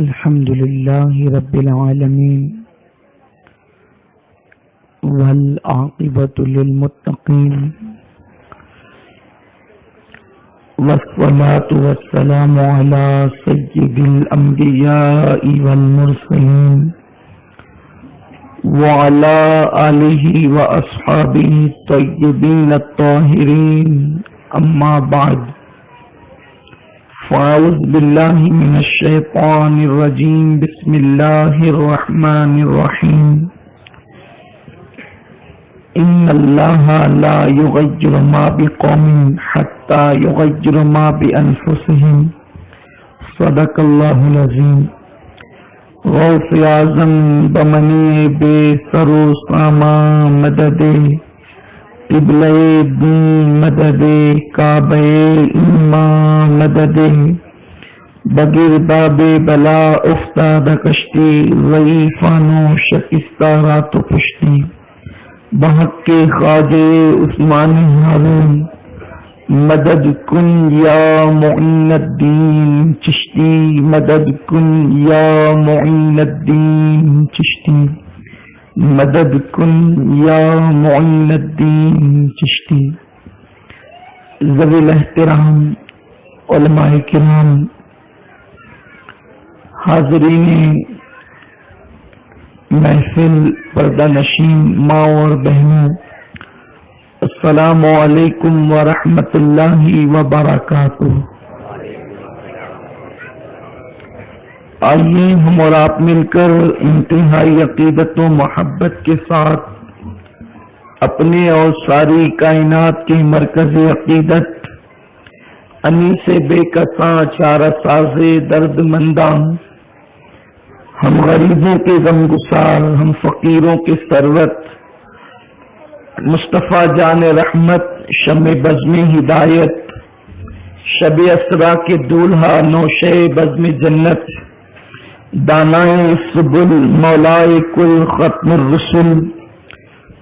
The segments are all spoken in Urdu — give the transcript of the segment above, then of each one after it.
الحمد لله رب العالمين والعاقبة للمتقين والصلاة والسلام على سيد الأنبياء والمرسلين وعلى آله وأصحابه الطيبين الطاهرين أما بعد فأعوذ بالله من الشيطان الرجيم بسم الله الرحمن الرحيم إن الله لا يغير ما بقوم حتى يغير ما بأنفسهم صدق الله العظيم غوث اعظم بمنی بے سرو ساما مدد قبلہ دین مدد کعبہ ایمان مدد بغیر باب بلا افتاد کشتی ضعیفانو شکستہ رات و پشتی بحق کے خواجہ عثمان ہارون مدد کن یا معین الدین چشتی مدد کن یا معین الدین چشتی مدد کن یا معین الدین چشتی. ذوی الاحترام علماء کرام، حاضرین محفل، پردہ نشین ماں اور بہنوں، السلام علیکم ورحمۃ اللہ وبرکاتہ. آئیے ہم اور آپ مل کر انتہائی عقیدت و محبت کے ساتھ اپنے اور ساری کائنات کے مرکز عقیدت انیس بے کساں چارہ ساز درد مندان، ہم غریبوں کے غم گسار، ہم فقیروں کے سرورت، مصطفیٰ جان رحمت، شمع بزم ہدایت، شب اسرا کے دولہا نوشے بزم جنت، دانائے سبل مولائے کل ختم الرسل،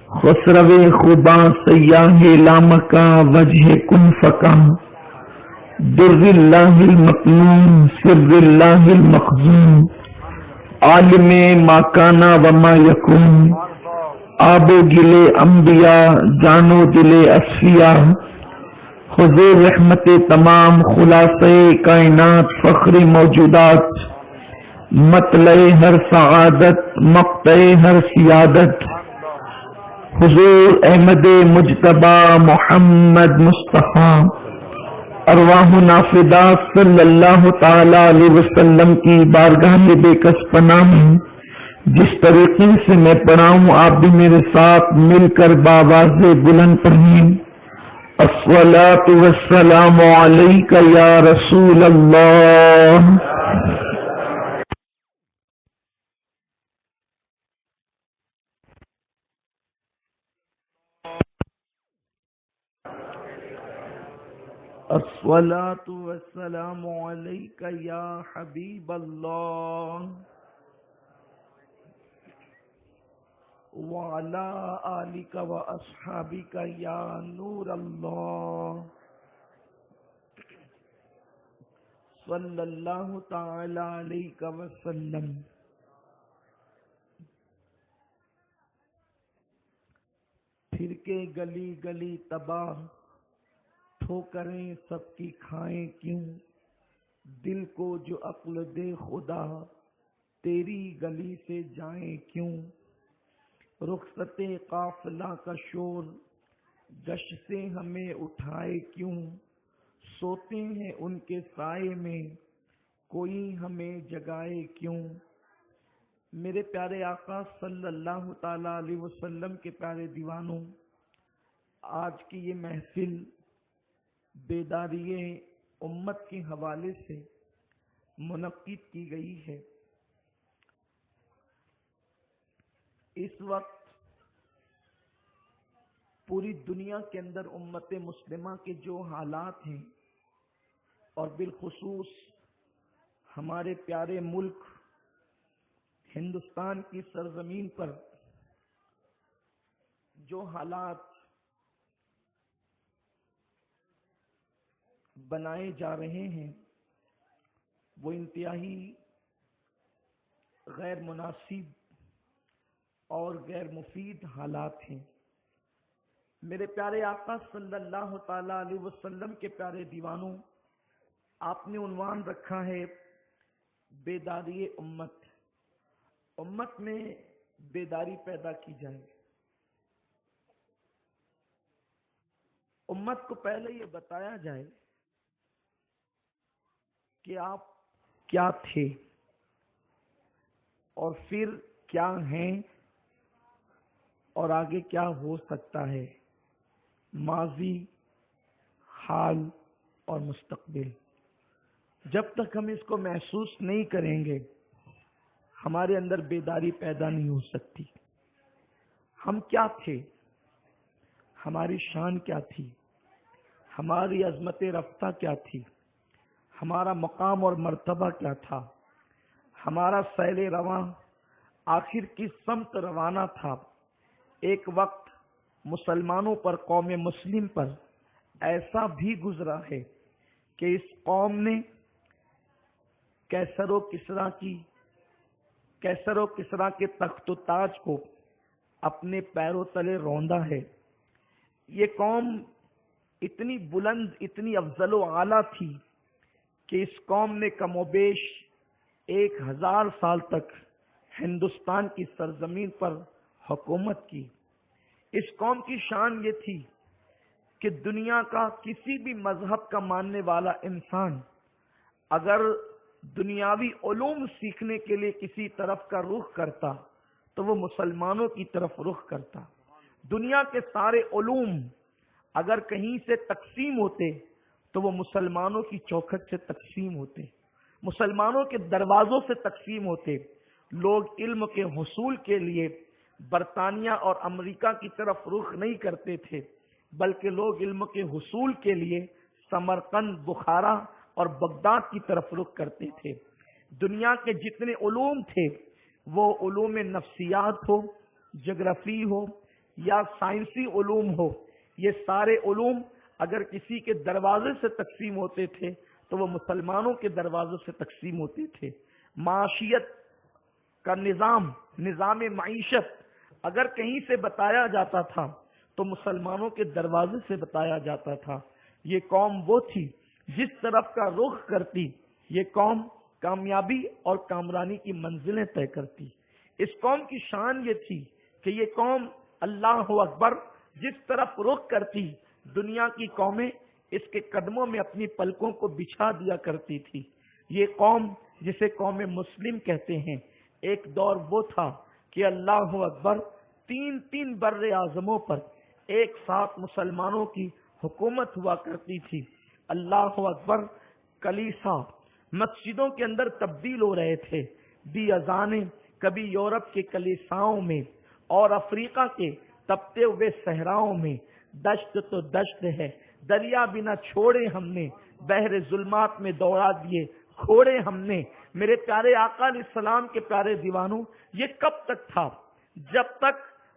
خسرو خدا سیاہ لامکاں وجہ کن فکاں، در اللہ المکنون سر اللہ المخزون، عالم ما کانا وما یکون، آب و گل انبیاء جان و دل اصفیاء، حضور رحمت تمام خلاصہ کائنات فخر موجودات، مطلع ہر سعادت مقطع ہر سیادت، حضور احمد مجتبی محمد مصطفیٰ ارواح نافدہ صلی اللہ تعالی علیہ وسلم کی بارگاہ میں بے کس پناہ میں جس طریقے سے میں پڑھاؤں آپ بھی میرے ساتھ مل کر بآواز بلند پڑھیں. الصلاۃ والسلام علیک یا رسول اللہ. الصلاۃ والسلام علیک یا حبیب اللہ وعلی آلک واصحابک یا نور اللہ صلی اللہ تعالی علیہ وسلم. پھر کے گلی گلی تباہ، ٹھوکریں سب کی کھائیں کیوں، دل کو جو عقل دے خدا تیری گلی سے جائیں کیوں، رخصت قافلہ کا شور گش سے ہمیں اٹھائے کیوں، سوتے ہیں ان کے سائے میں کوئی ہمیں جگائے کیوں. میرے پیارے آقا صلی اللہ تعالی علیہ وسلم کے پیارے دیوانوں، آج کی یہ محفل بیداری امت کے حوالے سے منعقد کی گئی ہے. اس وقت پوری دنیا کے اندر امت مسلمہ کے جو حالات ہیں اور بالخصوص ہمارے پیارے ملک ہندوستان کی سرزمین پر جو حالات بنائے جا رہے ہیں وہ انتہائی غیر مناسب اور غیر مفید حالات ہیں۔ میرے پیارے آقا صلی اللہ تعالی علیہ وسلم کے پیارے دیوانوں، آپ نے عنوان رکھا ہے بیداری امت۔ امت میں بیداری پیدا کی جائے۔ امت کو پہلے یہ بتایا جائے کہ آپ کیا تھے اور پھر کیا ہیں اور آگے کیا ہو سکتا ہے، ماضی، حال اور مستقبل۔ جب تک ہم اس کو محسوس نہیں کریں گے ہمارے اندر بیداری پیدا نہیں ہو سکتی۔ ہم کیا تھے، ہماری شان کیا تھی، ہماری عظمت رفتہ کیا تھی، ہمارا مقام اور مرتبہ کیا تھا، ہمارا سیل رواں آخر کس سمت روانہ تھا۔ ایک وقت مسلمانوں پر، قوم مسلم پر ایسا بھی گزرا ہے کہ اس قوم نے کیسر و کسریٰ کے تخت و تاج کو اپنے پیروں تلے روندا ہے۔ یہ قوم اتنی بلند، اتنی افضل و اعلیٰ تھی کہ اس قوم نے کم و بیش 1000 سال تک ہندوستان کی سرزمین پر حکومت کی۔ اس قوم کی شان یہ تھی کہ دنیا کا کسی بھی مذہب کا ماننے والا انسان اگر دنیاوی علوم سیکھنے کے لیے کسی طرف کا رخ کرتا تو وہ مسلمانوں کی طرف رخ کرتا۔ دنیا کے سارے علوم اگر کہیں سے تقسیم ہوتے تو وہ مسلمانوں کی چوکھٹ سے تقسیم ہوتے، مسلمانوں کے دروازوں سے تقسیم ہوتے۔ لوگ علم کے حصول کے لیے برطانیہ اور امریکہ کی طرف رخ نہیں کرتے تھے، بلکہ لوگ علم کے حصول کے لیے سمرقند، بخارا اور بغداد کی طرف رخ کرتے تھے۔ دنیا کے جتنے علوم تھے، وہ علوم نفسیات ہو، جغرافی ہو یا سائنسی علوم ہو، یہ سارے علوم اگر کسی کے دروازے سے تقسیم ہوتے تھے تو وہ مسلمانوں کے دروازے سے تقسیم ہوتے تھے۔ معاشیت کا نظام معیشت اگر کہیں سے بتایا جاتا تھا تو مسلمانوں کے دروازے سے بتایا جاتا تھا۔ یہ قوم وہ تھی جس طرف کا رخ کرتی یہ قوم کامیابی اور کامرانی کی منزلیں طے کرتی۔ اس قوم کی شان یہ تھی کہ یہ قوم اللہ اکبر جس طرف رخ کرتی دنیا کی قومیں اس کے قدموں میں اپنی پلکوں کو بچھا دیا کرتی تھی۔ یہ قوم جسے قوم مسلم کہتے ہیں، ایک دور وہ تھا کہ اللہ اکبر 3 بر اعظموں پر ایک ساتھ مسلمانوں کی حکومت ہوا کرتی تھی۔ اللہ اکبر، کلیسا مسجدوں کے اندر تبدیل ہو رہے تھے۔ بھی اذانیں کبھی یورپ کے کلیساؤں میں اور افریقہ کے تپتے ہوئے صحراؤں میں، دشت تو دشت ہے، دریا بنا چھوڑے ہم نے، بحر ظلمات میں دوڑا دیے کھوڑے ہم نے۔ میرے پیارے آقا علیہ السلام کے پیارے دیوانوں، یہ کب تک تھا؟ جب تک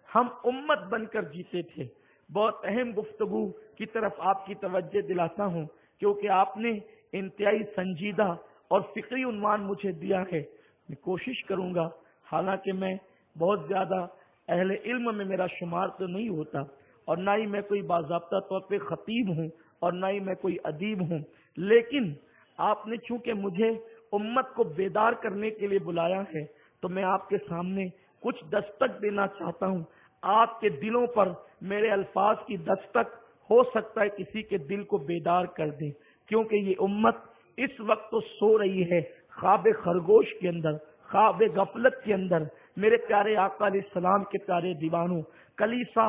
ہم امت بن کر جیتے تھے۔ بہت اہم گفتگو کی طرف آپ کی توجہ دلاتا ہوں، کیونکہ آپ نے انتہائی سنجیدہ اور فکری عنوان مجھے دیا ہے۔ میں کوشش کروں گا، حالانکہ میں بہت زیادہ اہل علم میں میرا شمار تو نہیں ہوتا، اور نہ ہی میں کوئی باضابطہ طور پہ خطیب ہوں اور نہ ہی میں کوئی ادیب ہوں، لیکن آپ نے چونکہ مجھے امت کو بیدار کرنے کے لیے بلایا ہے تو میں آپ کے سامنے کچھ دستک دینا چاہتا ہوں۔ آپ کے دلوں پر میرے الفاظ کی دستک ہو سکتا ہے کسی کے دل کو بیدار کر دیں، کیونکہ یہ امت اس وقت تو سو رہی ہے خواب خرگوش کے اندر، خواب غفلت کے اندر۔ میرے پیارے آقا علیہ السلام کے پیارے دیوانوں، کلیسا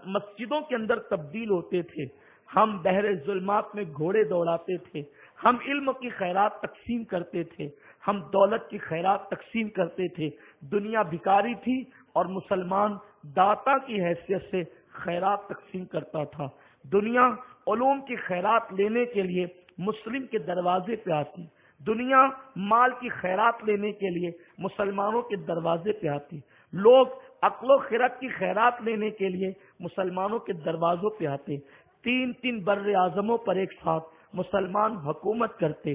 مسجدوں کے اندر تبدیل ہوتے تھے، ہم بحر ظلمات میں گھوڑے دوڑاتے تھے، ہم علم کی خیرات تقسیم کرتے تھے، ہم دولت کی خیرات تقسیم کرتے تھے۔ دنیا بھکاری تھی اور مسلمان داتا کی حیثیت سے خیرات تقسیم کرتا تھا۔ دنیا علوم کی خیرات لینے کے لیے مسلم کے دروازے پہ آتی، دنیا مال کی خیرات لینے کے لیے مسلمانوں کے دروازے پہ آتی، لوگ عقل و خرد کی خیرات لینے کے لیے مسلمانوں کے دروازوں پہ آتے۔ 3 بر اعظموں پر ایک ساتھ مسلمان حکومت کرتے،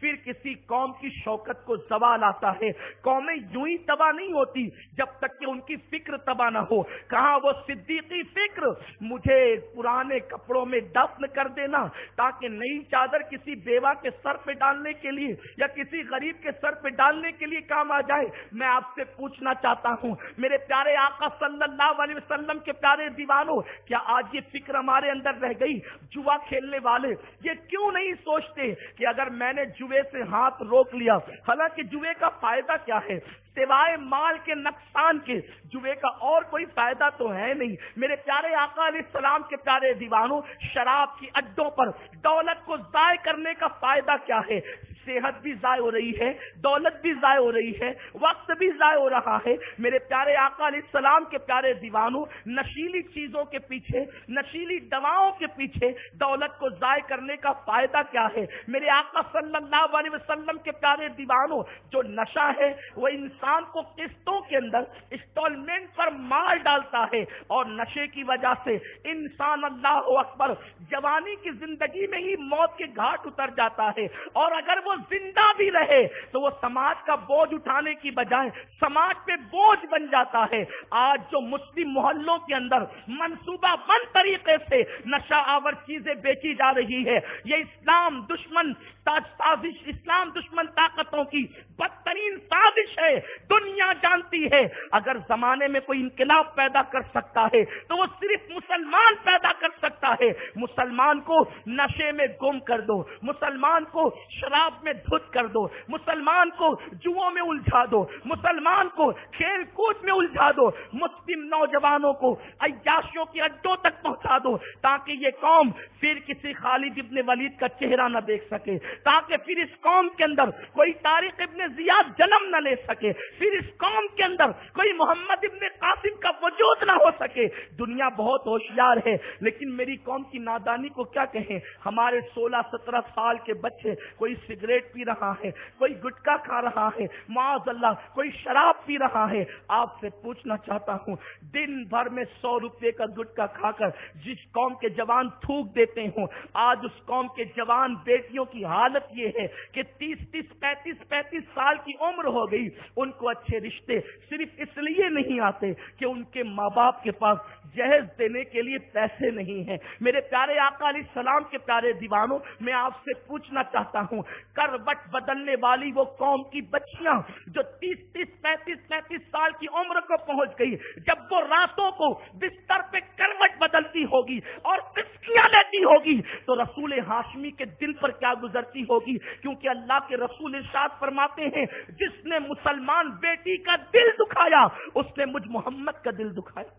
پھر کسی قوم کی شوکت کو زوال آتا ہے. قومیں یوں ہی تباہ نہیں ہوتی جب تک کہ ان کی فکر تباہ نہ ہو. کہاں وہ صدیقی فکر, مجھے پرانے کپڑوں میں دفن کر دینا تاکہ نئی چادر کسی بیوہ کے سر پہ ڈالنے کے لیے یا کسی غریب کے سر پہ ڈالنے کے لیے کام آ جائے. میں آپ سے پوچھنا چاہتا ہوں میرے پیارے آقا صلی اللہ علیہ وسلم کے پیارے دیوانوں, کیا آج یہ فکر ہمارے اندر رہ گئی؟ جوا کھیلنے والے یہ کیوں نہیں سوچتے کہ اگر میں نے جوے سے ہاتھ روک لیا, حالانکہ جوے کا فائدہ کیا ہے سوائے مال کے نقصان کے؟ جوے کا اور کوئی فائدہ تو ہے نہیں. میرے پیارے آقا علیہ السلام کے پیارے دیوانوں, شراب کی اڈوں پر دولت کو ضائع کرنے کا فائدہ کیا ہے؟ صحت بھی ضائع ہو رہی ہے, دولت بھی ضائع ہو رہی ہے, وقت بھی ضائع ہو رہا ہے. میرے پیارے آقا علیہ السلام کے پیارے دیوانوں, نشیلی چیزوں کے پیچھے, نشیلی دواؤں کے پیچھے دولت کو ضائع کرنے کا فائدہ کیا ہے؟ میرے آقا صلی اللہ علیہ وسلم کے پیارے دیوانوں, جو نشہ ہے وہ انسان کو قسطوں کے اندر انسٹالمنٹ پر مار ڈالتا ہے, اور نشے کی وجہ سے انسان اللہ اکبر جوانی کی زندگی میں ہی موت کے گھاٹ اتر جاتا ہے. اور اگر وہ زندہ بھی رہے تو وہ سماج کا بوجھ اٹھانے کی بجائے سماج پہ بوجھ بن جاتا ہے. آج جو مسلم محلوں کے اندر منصوبہ بند طریقے سے نشہ آور چیزیں بیچی جا رہی ہے, یہ اسلام دشمن سازش, اسلام دشمن طاقتوں کی بدترین سازش ہے. دنیا جانتی ہے اگر زمانے میں کوئی انقلاب پیدا کر سکتا ہے تو وہ صرف مسلمان پیدا کر سکتا ہے. مسلمان کو نشے میں گم کر دو, مسلمان کو شراب میں دھت کر دو, مسلمان کو جوؤں میں الجھا دو, مسلمان کو کھیل کود میں الجھا دو, مسلم نوجوانوں کو عیاشیوں کے اڈوں تک پہنچا دو, تاکہ یہ قوم پھر کسی خالد ابن ولید کا چہرہ نہ دیکھ سکے, تاکہ پھر اس قوم کے اندر کوئی طارق ابن زیاد جنم نہ لے سکے, پھر اس قوم کے اندر کوئی محمد ابن قاسم کا وجود نہ ہو سکے. دنیا بہت ہوشیار ہے, لیکن میری قوم کی نادانی کو کیا کہیں. ہمارے 16-17 سال کے بچے, کوئی سگریٹ پی رہا ہے, کوئی گٹکا کھا رہا ہے, معاذ اللہ کوئی شراب پی رہا ہے. آپ سے پوچھنا چاہتا ہوں, دن بھر میں 100 روپے کا گٹکا کھا کر جس قوم کے جوان تھوک دیتے ہوں, آج اس قوم کے جوان بیٹیوں کی حالت یہ ہے کہ 30-30, 35-35 سال کی عمر ہو گئی, ان کو اچھے رشتے صرف اس لیے نہیں آتے کہ ان کے ماں باپ کے پاس جہیز دینے کے لیے پیسے نہیں ہیں. میرے پیارے آقا علیہ السلام کے پیارے دیوانوں, میں آپ سے پوچھنا چاہتا ہوں, کروٹ بدلنے والی وہ قوم کی بچیاں جو 30-30, 35-35 سال کی عمر کو پہنچ گئی, جب وہ راتوں کو بستر پہ کروٹ بدلتی ہوگی اور پسکیاں لیتی ہوگی تو رسول ہاشمی کے دل پر کیا گزرتی ہوگی؟ کیونکہ اللہ کے رسول ارشاد فرماتے ہیں, جس نے مسلمان بیٹی کا دل دکھایا اس نے مجھ محمد کا دل دکھایا.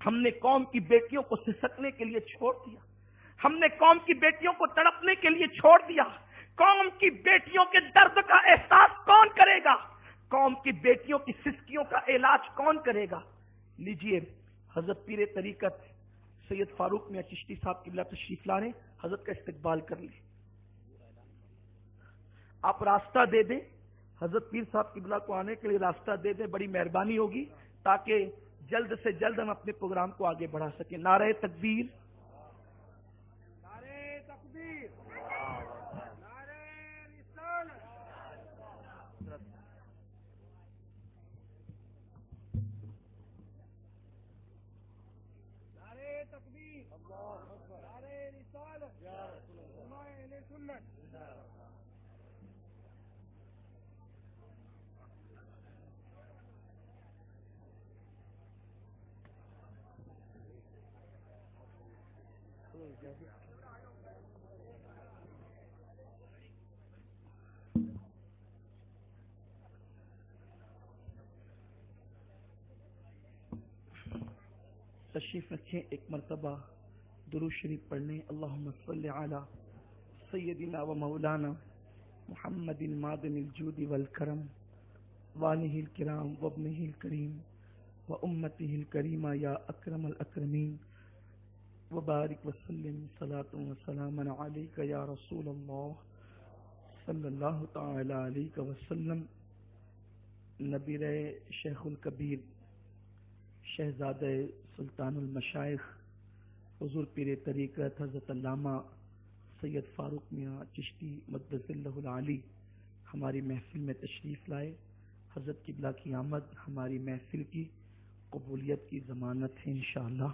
ہم نے قوم کی بیٹیوں کو سسکنے کے لیے چھوڑ دیا, ہم نے قوم کی بیٹیوں کو تڑپنے کے لیے چھوڑ دیا. قوم کی بیٹیوں کے درد کا احساس کون کرے گا؟ قوم کی بیٹیوں کی سسکیوں کا علاج کون کرے گا؟ لیجئے, حضرت پیر طریقت سید فاروق میاں چشتی صاحب قبلہ تشریف لا رہے, حضرت کا استقبال کر لیں. آپ راستہ دے دیں, حضرت پیر صاحب قبلہ کو آنے کے لیے راستہ دے دیں, بڑی مہربانی ہوگی, تاکہ جلد سے جلد ہم اپنے پروگرام کو آگے بڑھا سکیں. نعرہ تکبیر, نعرہ تکبیر, نعرہ رسالت. نعرہ تکبیر, نعرہ رسالت, علماء اہل سنت. تشریف رکھیں, ایک مرتبہ درود شریف پڑھنے. اللہم صلی علی سیدنا و مولانا محمد مادن الجود والکرم والہ الکرام وابنہ الکریم و امتہ الکریمہ یا اکرم الاکرمین وبارک وسلم صلاۃ و سلام علیک یا رسول اللہ صلی اللہ تعالی علیہ وسلم. نبیر شیخ الکبیر شہزادہ سلطان المشائخ حضور پیر طریقت حضرت علامہ سید فاروق میاں چشتی مقدس اللہ العالی ہماری محفل میں تشریف لائے. حضرت قبلہ کی آمد ہماری محفل کی قبولیت کی ضمانت ہے انشاءاللہ.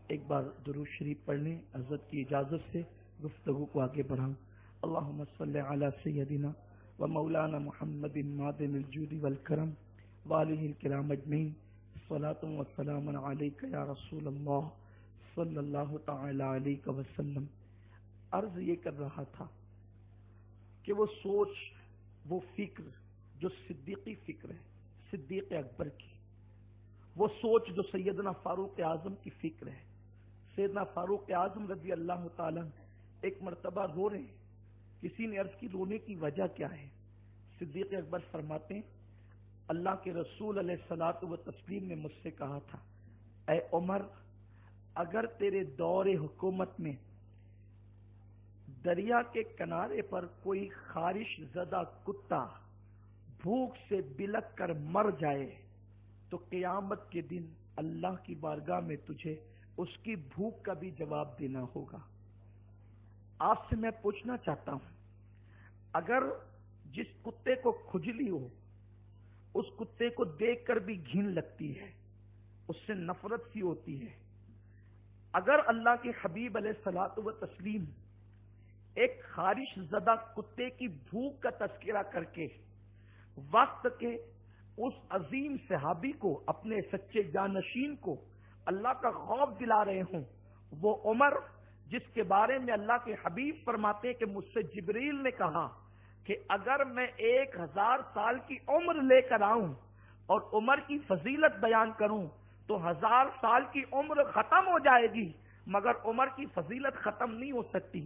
ایک بار درود شریف پڑھ لیں. حضرت کی اجازت سے گفتگو کو آگے بڑھاؤں. اللہم صلی علی سیدنا و مولانا محمد معدن الجود والکرم وآلہ الکرام اجمعین. صلاۃ و سلام علیک یا رسول اللہ صلی اللہ تعالی علیہ وسلم. عرض یہ کر رہا تھا کہ وہ سوچ، وہ فکر جو صدیقی فکر ہے، صدیق اکبر کی، وہ سوچ جو سیدنا فاروق اعظم کی فکر ہے. سیدنا فاروق اعظم رضی اللہ تعالیٰ ایک مرتبہ رو رہے ہیں. کسی نے عرض کی رونے کی وجہ کیا ہے؟ صدیق اکبر فرماتے ہیں اللہ کے رسول علیہ الصلوۃ والتسلیم نے مجھ سے کہا تھا، اے عمر، اگر تیرے دور حکومت میں دریا کے کنارے پر کوئی خارش زدہ کتا بھوک سے بلک کر مر جائے تو قیامت کے دن اللہ کی بارگاہ میں تجھے اس کی بھوک کا بھی جواب دینا ہوگا. آپ سے میں پوچھنا چاہتا ہوں، اگر جس کتے کو کھجلی ہو اس کتے کو دیکھ کر بھی گھن لگتی ہے، اس سے نفرت سی ہوتی ہے، اگر اللہ کے حبیب علیہ الصلوۃ والتسلیم ایک خارش زدہ کتے کی بھوک کا تذکرہ کر کے وقت کے اس عظیم صحابی کو، اپنے سچے جانشین کو اللہ کا خوف دلا رہے ہوں، وہ عمر جس کے بارے میں اللہ کے حبیب فرماتے کہ مجھ سے جبریل نے کہا کہ اگر میں 1000 سال کی عمر لے کر آؤں اور عمر کی فضیلت بیان کروں تو 1000 سال کی عمر ختم ہو جائے گی مگر عمر کی فضیلت ختم نہیں ہو سکتی.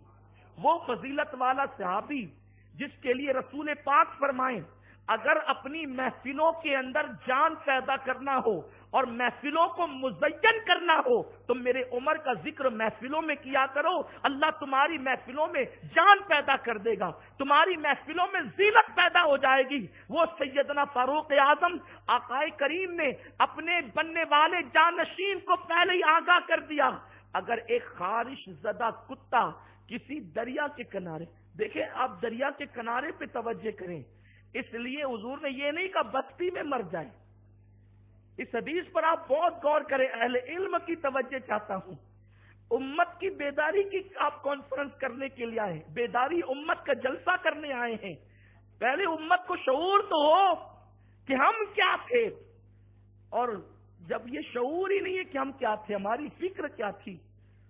وہ فضیلت والا صحابی جس کے لیے رسول پاک فرمائیں اگر اپنی محفلوں کے اندر جان پیدا کرنا ہو اور محفلوں کو مزین کرنا ہو تو میرے عمر کا ذکر محفلوں میں کیا کرو. اللہ تمہاری محفلوں میں جان پیدا کر دے گا، تمہاری محفلوں میں زینت پیدا ہو جائے گی. وہ سیدنا فاروق اعظم آقائے کریم نے اپنے بننے والے جانشین کو پہلے ہی آگاہ کر دیا، اگر ایک خارش زدہ کتا کسی دریا کے کنارے، دیکھیں آپ دریا کے کنارے پہ توجہ کریں، اس لیے حضور نے یہ نہیں کہا بستی میں مر جائے. اس حدیث پر آپ بہت غور کریں، اہل علم کی توجہ چاہتا ہوں. امت کی بیداری کی آپ کانفرنس کرنے کے لیے آئے، بیداری امت کا جلسہ کرنے آئے ہیں. پہلے امت کو شعور تو ہو کہ ہم کیا تھے، اور جب یہ شعور ہی نہیں ہے کہ ہم کیا تھے، ہماری فکر کیا تھی،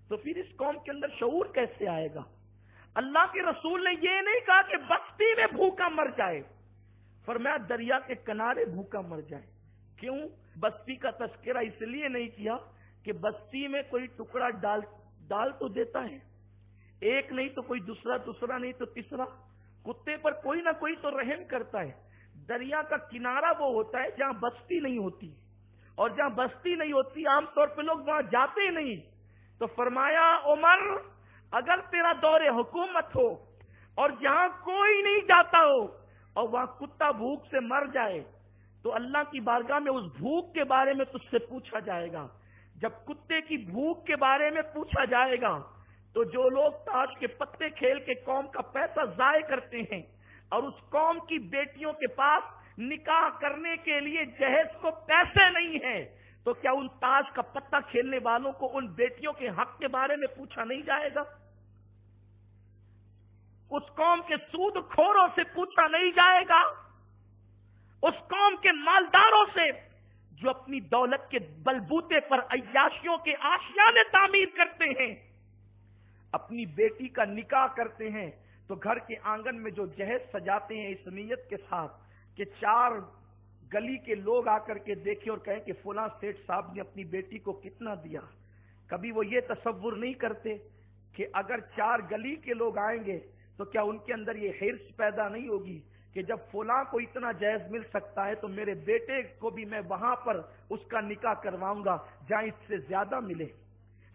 تو پھر اس قوم کے اندر شعور کیسے آئے گا؟ اللہ کے رسول نے یہ نہیں کہا کہ بستی میں بھوکا مر جائے، فرمایا دریا کے کنارے بھوکا مر جائے. کیوں؟ بستی کا تذکرہ اس لیے نہیں کیا کہ بستی میں کوئی ٹکڑا ڈال تو دیتا ہے، ایک نہیں تو کوئی دوسرا نہیں تو تیسرا، کتے پر کوئی نہ کوئی تو رحم کرتا ہے. دریا کا کنارہ وہ ہوتا ہے جہاں بستی نہیں ہوتی، اور جہاں بستی نہیں ہوتی عام طور پہ لوگ وہاں جاتے نہیں. تو فرمایا عمر اگر تیرا دور حکومت ہو اور جہاں کوئی نہیں جاتا ہو اور وہاں کتا بھوک سے مر جائے تو اللہ کی بارگاہ میں اس بھوک کے بارے میں تجھ سے پوچھا جائے گا. جب کتے کی بھوک کے بارے میں پوچھا جائے گا تو جو لوگ تاش کے پتے کھیل کے قوم کا پیسہ ضائع کرتے ہیں اور اس قوم کی بیٹیوں کے پاس نکاح کرنے کے لیے جہیز کو پیسے نہیں ہیں، تو کیا ان تاش کا پتہ کھیلنے والوں کو ان بیٹیوں کے حق کے بارے میں پوچھا نہیں جائے گا؟ اس قوم کے سود خوروں سے پوچھا نہیں جائے گا؟ اس قوم کے مالداروں سے جو اپنی دولت کے بلبوتے پر عیاشیوں کے آشیانے تعمیر کرتے ہیں، اپنی بیٹی کا نکاح کرتے ہیں تو گھر کے آنگن میں جو جہیز سجاتے ہیں اس نیت کے ساتھ کہ 4 گلی کے لوگ آ کر کے دیکھیں اور کہیں کہ فلاں سیٹھ صاحب نے اپنی بیٹی کو کتنا دیا. کبھی وہ یہ تصور نہیں کرتے کہ اگر 4 گلی کے لوگ آئیں گے تو کیا ان کے اندر یہ حرص پیدا نہیں ہوگی کہ جب فلاں کو اتنا جہیز مل سکتا ہے تو میرے بیٹے کو بھی میں وہاں پر اس کا نکاح کرواؤں گا جہاں اس سے زیادہ ملے،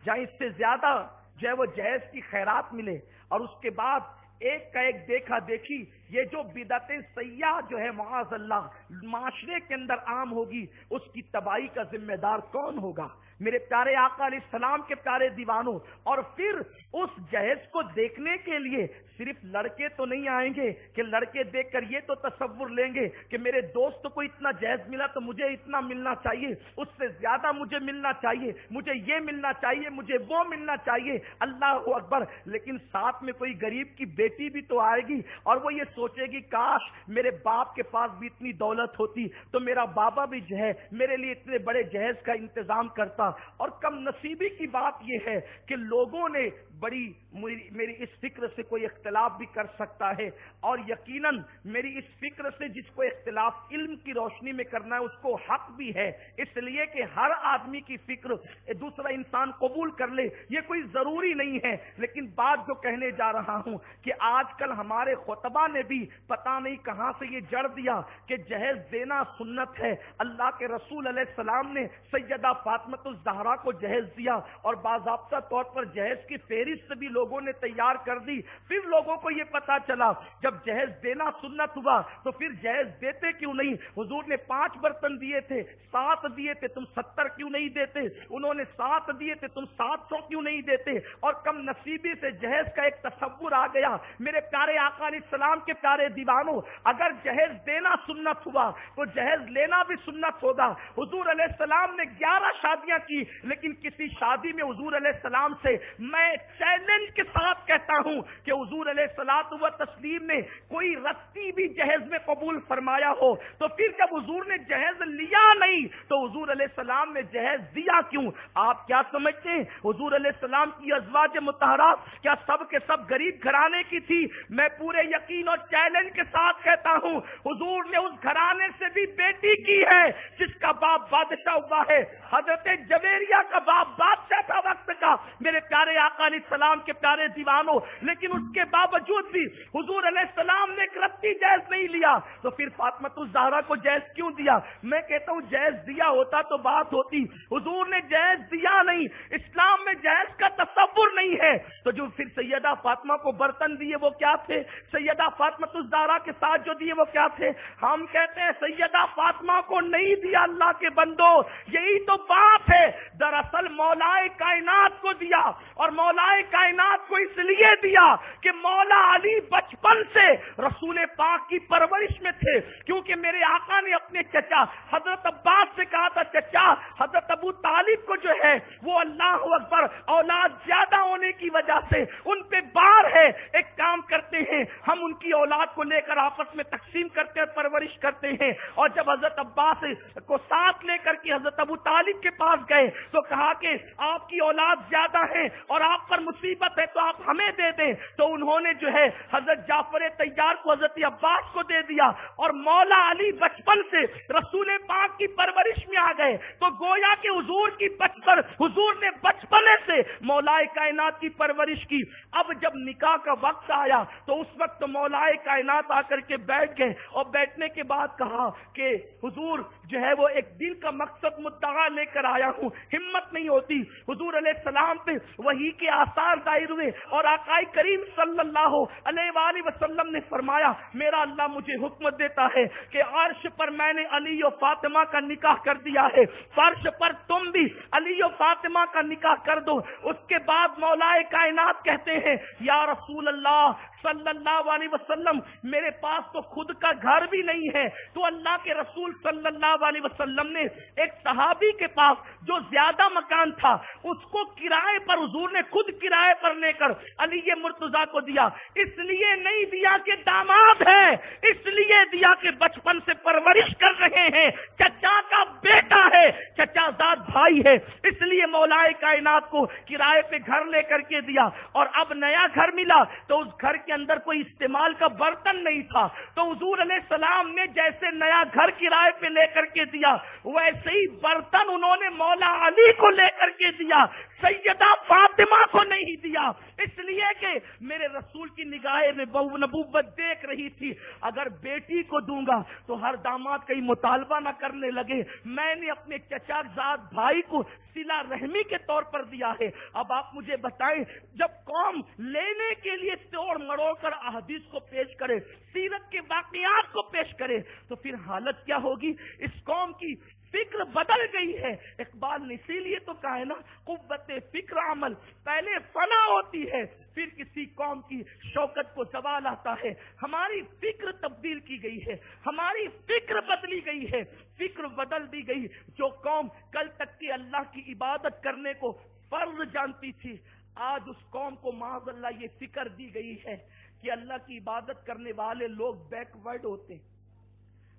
جہاں اس سے زیادہ جو ہے وہ جہیز کی خیرات ملے. اور اس کے بعد ایک کا ایک دیکھا دیکھی، یہ جو بدعت سیاح جو ہے معاذ اللہ معاشرے کے اندر عام ہوگی، اس کی تباہی کا ذمہ دار کون ہوگا؟ میرے پیارے آقا علیہ السلام کے پیارے دیوانوں، اور پھر اس جہیز کو دیکھنے کے لیے صرف لڑکے تو نہیں آئیں گے کہ لڑکے دیکھ کر یہ تو تصور لیں گے کہ میرے دوست کو اتنا جہیز ملا تو مجھے اتنا ملنا چاہیے، اس سے زیادہ مجھے ملنا چاہیے، مجھے یہ ملنا چاہیے، مجھے وہ ملنا چاہیے، اللہ اکبر۔ لیکن ساتھ میں کوئی غریب کی بیٹی بھی تو آئے گی اور وہ یہ سوچے گی کاش میرے باپ کے پاس بھی اتنی دولت ہوتی تو میرا بابا بھی جو ہے میرے لیے اتنے بڑے جہیز کا انتظام کرتا۔ اور کم نصیبی کی بات یہ ہے کہ لوگوں نے بڑی میری اس فکر سے کوئی اختلاف بھی کر سکتا ہے، اور یقیناً میری اس فکر سے جس کو اختلاف علم کی روشنی میں کرنا ہے اس کو حق بھی ہے، اس لیے کہ ہر آدمی کی فکر دوسرا انسان قبول کر لے یہ کوئی ضروری نہیں ہے۔ لیکن بات جو کہنے جا رہا ہوں کہ آج کل ہمارے خطبہ نے بھی پتہ نہیں کہاں سے یہ جڑ دیا کہ جہیز دینا سنت ہے۔ اللہ کے رسول علیہ السلام نے سیدہ فاطمہ الزہرا کو جہیز دیا اور باضابطہ طور پر جہیز کی فہرست بھی لوگوں نے تیار کر دی۔ پھر لوگوں کو یہ پتا چلا جب جہیز دینا سنت ہوا تو پھر جہیز دیتے کیوں نہیں؟ حضور نے 5 برتن دیے تھے، 7 دیے تھے، تم 70 کیوں نہیں دیتے؟ انہوں نے 7 دیے تھے، تم 700 کیوں نہیں دیتے؟ اور کم نصیبی سے جہیز کا ایک تصور آ گیا۔ میرے پیارے آقا علیہ السلام کے پیارے دیوانوں، اگر جہیز دینا سنت ہوا تو جہیز لینا بھی سنت ہوگا۔ حضور علیہ السلام نے 11 شادیاں کی، لیکن کسی شادی میں حضور علیہ السلام سے میں چیلنج کے ساتھ کہتا ہوں کہ حضور علیہ الصلوۃ والتسلیم نے کوئی رتی بھی جہیز میں قبول فرمایا ہو تو پھر جب حضور نے جہیز لیا نہیں تو حضور علیہ السلام نے جہیز دیا کیوں؟ آپ کیا سمجھتے ہیں حضور علیہ السلام کی ازواج مطہرات کیا سب کے سب غریب گھرانے کی تھی؟ میں پورے یقین اور چیلنج کے ساتھ کہتا ہوں حضور نے اس گھرانے سے بھی بیٹی کی ہے جس کا باپ بادشاہ ہوا ہے۔ حضرت جویریہ کا باپ بادشاہ تھا وقت کا، میرے پیارے آقا علیہ السلام کے پیارے دیوانوں، لیکن اس کے باوجود بھی حضور علیہ السلام نے ایک رتی جہیز نہیں لیا تو پھر فاطمہ الزہرا کو جہیز کیوں دیا؟ میں کہتا ہوں جہیز دیا ہوتا تو بات ہوتی، حضور نے جہیز دیا نہیں، اسلام میں جہیز کا تصور نہیں ہے۔ تو جو پھر سیدہ فاطمہ کو برتن دیے وہ کیا تھے؟ سیدہ فاطمہ الزہرا کے ساتھ جو دیے وہ کیا تھے؟ ہم کہتے ہیں سیدہ فاطمہ کو نہیں دیا اللہ کے بندو، یہی تو بات ہے۔ دراصل مولائے کائنات کو دیا، اور مولائے کائنات کو اس لیے دیا کہ مولا علی بچپن سے رسول پاک کی پرورش میں تھے، کیونکہ میرے آقا نے اپنے چچا حضرت عباس سے کہا تھا چچا حضرت ابو طالب کو جو ہے وہ اللہ اکبر اولاد زیادہ ہونے کی وجہ سے ان پہ بار ہے، ایک کام کرتے ہیں ہم ان کی اولاد کو لے کر آپس میں تقسیم کرتے ہیں، پرورش کرتے ہیں۔ اور جب حضرت عباس کو ساتھ لے کر کے حضرت ابو طالب کے پاس گئے تو کہا کہ آپ کی اولاد زیادہ ہے اور آپ پر مصیبت ہے تو آپ ہمیں دے دیں، تو انہوں نے جو ہے حضرت جعفر طیار کو حضرت عباس کو دے دیا، اور مولا علی بچپن سے رسول پاک کی پرورش میں آ گئے۔ تو گویا کہ حضور کی بچپن، حضور نے بچپنے سے مولائے کائنات کی پرورش کی۔ اب جب نکاح کا وقت آیا تو اس وقت مولائے کائنات آ کر کے بیٹھ گئے، اور بیٹھنے کے بعد کہا کہ حضور جو ہے وہ ایک دل کا مقصد مدعا لے کر آیا ہوں، ہمت نہیں ہوتی۔ حضور علیہ السلام پہ وحی کے آثار ظاہر ہوئے، اور آقا کریم صلی اللہ علیہ وآلہ وسلم نے فرمایا میرا اللہ مجھے حکم دیتا ہے کہ عرش پر میں نے علی و فاطمہ کا نکاح کر دیا ہے، فرش پر تم بھی علی و فاطمہ کا نکاح کر دو۔ اس کے بعد مولائے کائنات کہتے ہیں یا رسول اللہ صلی اللہ علیہ وسلم میرے پاس تو خود کا گھر بھی نہیں ہے، تو اللہ کے رسول صلی اللہ علیہ وسلم نے ایک صحابی کے پاس جو زیادہ مکان تھا اس کو کرائے پر حضور نے خود کرائے پر لے کر علی مرتضیٰ کو دیا۔ اس لیے نہیں دیا کہ داماد ہے، اس لیے دیا کہ بچپن سے پرورش کر رہے ہیں، چچا کا بیٹا ہے، چچا زاد بھائی ہے، اس لیے مولائے کائنات کو کرائے پہ گھر لے کر کے دیا۔ اور اب نیا گھر ملا تو اس گھر کے اندر کوئی استعمال کا برتن نہیں تھا، تو حضور علیہ السلام نے جیسے نیا گھر کرائے پہ لے کر کے دیا ویسے ہی برتن انہوں نے مولا علی کو لے کر کے دیا، سیدہ فاطمہ کو نہیں دیا، اس لیے کہ میرے رسول کی نگاہیں میں نبوت دیکھ رہی تھی اگر بیٹی کو دوں گا تو ہر داماد کہیں مطالبہ نہ کرنے لگے، میں نے اپنے چچا زاد بھائی کو صلہ رحمی کے طور پر دیا ہے۔ اب آپ مجھے بتائیں جب قوم لینے کے لیے توڑ مروڑ کر احادیث کو پیش کرے، سیرت کے واقعات کو پیش کرے، تو پھر حالت کیا ہوگی؟ اس قوم کی فکر بدل گئی ہے۔ اقبال نے اسی لیے تو کہا ہے نا، قوت فکر عمل، پہلے فنا ہوتی ہے پھر کسی قوم کی شوکت کو زوال آتا ہے۔ ہماری فکر تبدیل کی گئی ہے، ہماری فکر بدلی گئی ہے، فکر بدل دی گئی۔ جو قوم کل تک کی اللہ کی عبادت کرنے کو فرض جانتی تھی، آج اس قوم کو معاذ اللہ یہ فکر دی گئی ہے کہ اللہ کی عبادت کرنے والے لوگ بیکورڈ ہوتے،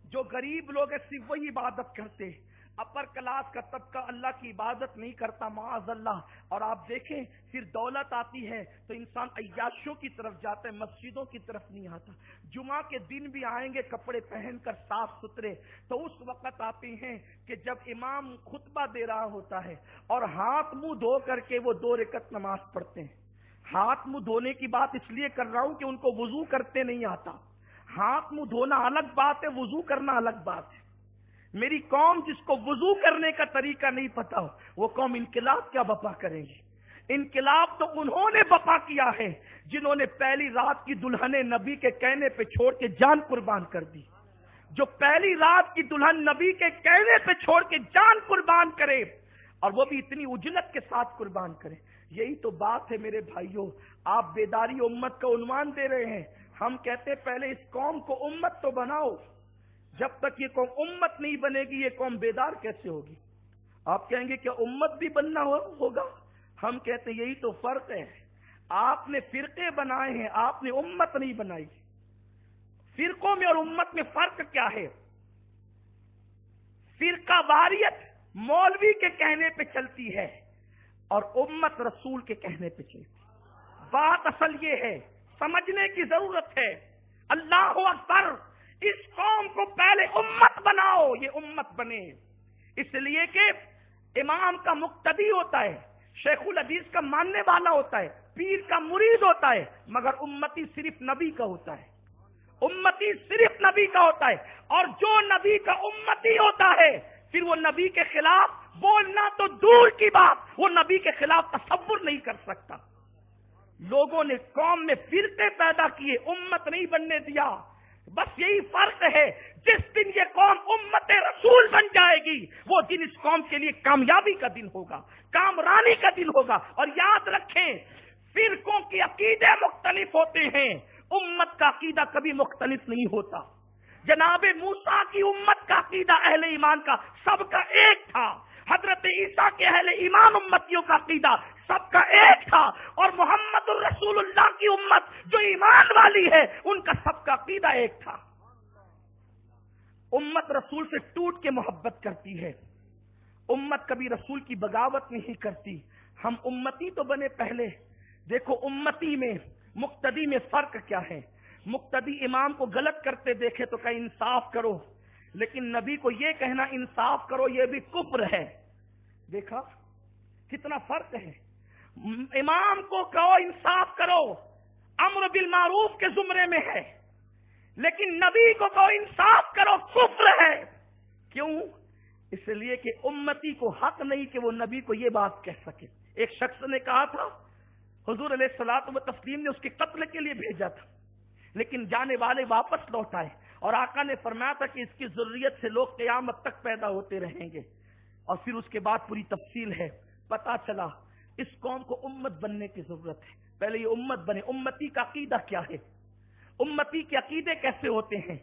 جو غریب لوگ ہیں صرف وہی عبادت کرتے، اپر کلاس کا طبقہ اللہ کی عبادت نہیں کرتا معاذ اللہ۔ اور آپ دیکھیں پھر دولت آتی ہے تو انسان عیاشوں کی طرف جاتا ہے، مسجدوں کی طرف نہیں آتا۔ جمعہ کے دن بھی آئیں گے کپڑے پہن کر صاف ستھرے، تو اس وقت آتے ہیں کہ جب امام خطبہ دے رہا ہوتا ہے اور ہاتھ منہ دھو کر کے وہ 2 رکعت نماز پڑھتے ہیں۔ ہاتھ منہ دھونے کی بات اس لیے کر رہا ہوں کہ ان کو وضو کرتے نہیں آتا۔ ہاتھ منہ دھونا الگ بات ہے، وضو کرنا الگ بات ہے۔ میری قوم جس کو وضو کرنے کا طریقہ نہیں پتا ہو، وہ قوم انقلاب کیا بپا کریں گی؟ انقلاب تو انہوں نے بپا کیا ہے جنہوں نے پہلی رات کی دلہن نبی کے کہنے پہ چھوڑ کے جان قربان کر دی۔ جو پہلی رات کی دلہن نبی کے کہنے پہ چھوڑ کے جان قربان کرے، اور وہ بھی اتنی اجلت کے ساتھ قربان کرے۔ یہی تو بات ہے میرے بھائیوں، آپ بیداری امت کا عنوان دے رہے ہیں، ہم کہتے پہلے اس قوم کو امت تو بناؤ۔ جب تک یہ قوم امت نہیں بنے گی یہ قوم بیدار کیسے ہوگی؟ آپ کہیں گے کیا امت بھی بننا ہوگا؟ ہم کہتے ہیں یہی تو فرق ہے، آپ نے فرقے بنائے ہیں، آپ نے امت نہیں بنائی۔ فرقوں میں اور امت میں فرق کیا ہے؟ فرقہ واریت مولوی کے کہنے پہ چلتی ہے اور امت رسول کے کہنے پہ چلتی۔ بات اصل یہ ہے، سمجھنے کی ضرورت ہے۔ اللہ اکبر، اس قوم کو پہلے امت بناؤ، یہ امت بنے۔ اس لیے کہ امام کا مقتدی ہوتا ہے، شیخ الحدیث کا ماننے والا ہوتا ہے، پیر کا مرید ہوتا ہے، مگر امتی صرف نبی کا ہوتا ہے۔ امتی صرف نبی کا ہوتا ہے، اور جو نبی کا امتی ہوتا ہے پھر وہ نبی کے خلاف بولنا تو دور کی بات، وہ نبی کے خلاف تصور نہیں کر سکتا۔ لوگوں نے قوم میں فرقے پیدا کیے، امت نہیں بننے دیا۔ بس یہی فرق ہے، جس دن یہ قوم امت رسول بن جائے گی وہ دن اس قوم کے لیے کامیابی کا دن ہوگا، کامرانی کا دن ہوگا۔ اور یاد رکھیں، فرقوں کے عقیدے مختلف ہوتے ہیں، امت کا عقیدہ کبھی مختلف نہیں ہوتا۔ جناب موسیٰ کی امت کا عقیدہ اہل ایمان کا سب کا ایک تھا، حضرت عیسیٰ کے اہل ایمان امتیوں کا عقیدہ سب کا ایک تھا، اور محمد الرسول اللہ کی امت جو ایمان والی ہے ان کا سب کا عقیدہ ایک تھا۔ امت رسول سے ٹوٹ کے محبت کرتی ہے، امت کبھی رسول کی بغاوت نہیں کرتی۔ ہم امتی تو بنے پہلے۔ دیکھو امتی میں مقتدی میں فرق کیا ہے؟ مقتدی امام کو غلط کرتے دیکھے تو کہ انصاف کرو، لیکن نبی کو یہ کہنا انصاف کرو یہ بھی کفر ہے۔ دیکھا کتنا فرق ہے؟ امام کو کہو انصاف کرو، امر بالمعروف کے زمرے میں ہے، لیکن نبی کو کہو انصاف کرو کفر ہے۔ کیوں؟ اس لیے کہ امتی کو حق نہیں کہ وہ نبی کو یہ بات کہہ سکے۔ ایک شخص نے کہا تھا حضور علیہ الصلوۃ والتسلیم نے اس کے قتل کے لیے بھیجا تھا، لیکن جانے والے واپس لوٹ آئے، اور آقا نے فرمایا تھا کہ اس کی ذریت سے لوگ قیامت تک پیدا ہوتے رہیں گے۔ اور پھر اس کے بعد پوری تفصیل ہے، پتا چلا اس قوم کو امت بننے کی ضرورت ہے، پہلے یہ امت بنے۔ امتی کا عقیدہ کیا ہے؟ امتی کے عقیدے کیسے ہوتے ہیں؟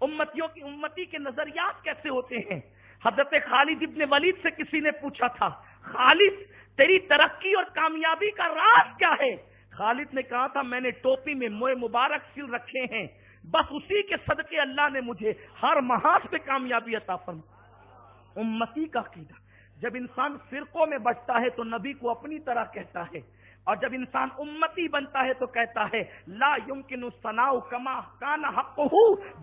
امتی کے نظریات کیسے ہوتے ہیں؟ حضرت خالد ابن ولید سے کسی نے پوچھا تھا، خالد تیری ترقی اور کامیابی کا راز کیا ہے؟ خالد نے کہا تھا میں نے ٹوپی میں موئے مبارک سل رکھے ہیں، بس اسی کے صدقے اللہ نے مجھے ہر محاذ پہ کامیابی عطا فرمائی۔ امتی کا عقیدہ، جب انسان فرقوں میں بٹتا ہے تو نبی کو اپنی طرح کہتا ہے، اور جب انسان امتی بنتا ہے تو کہتا ہے لا یمکن الثناء کما کان حقہ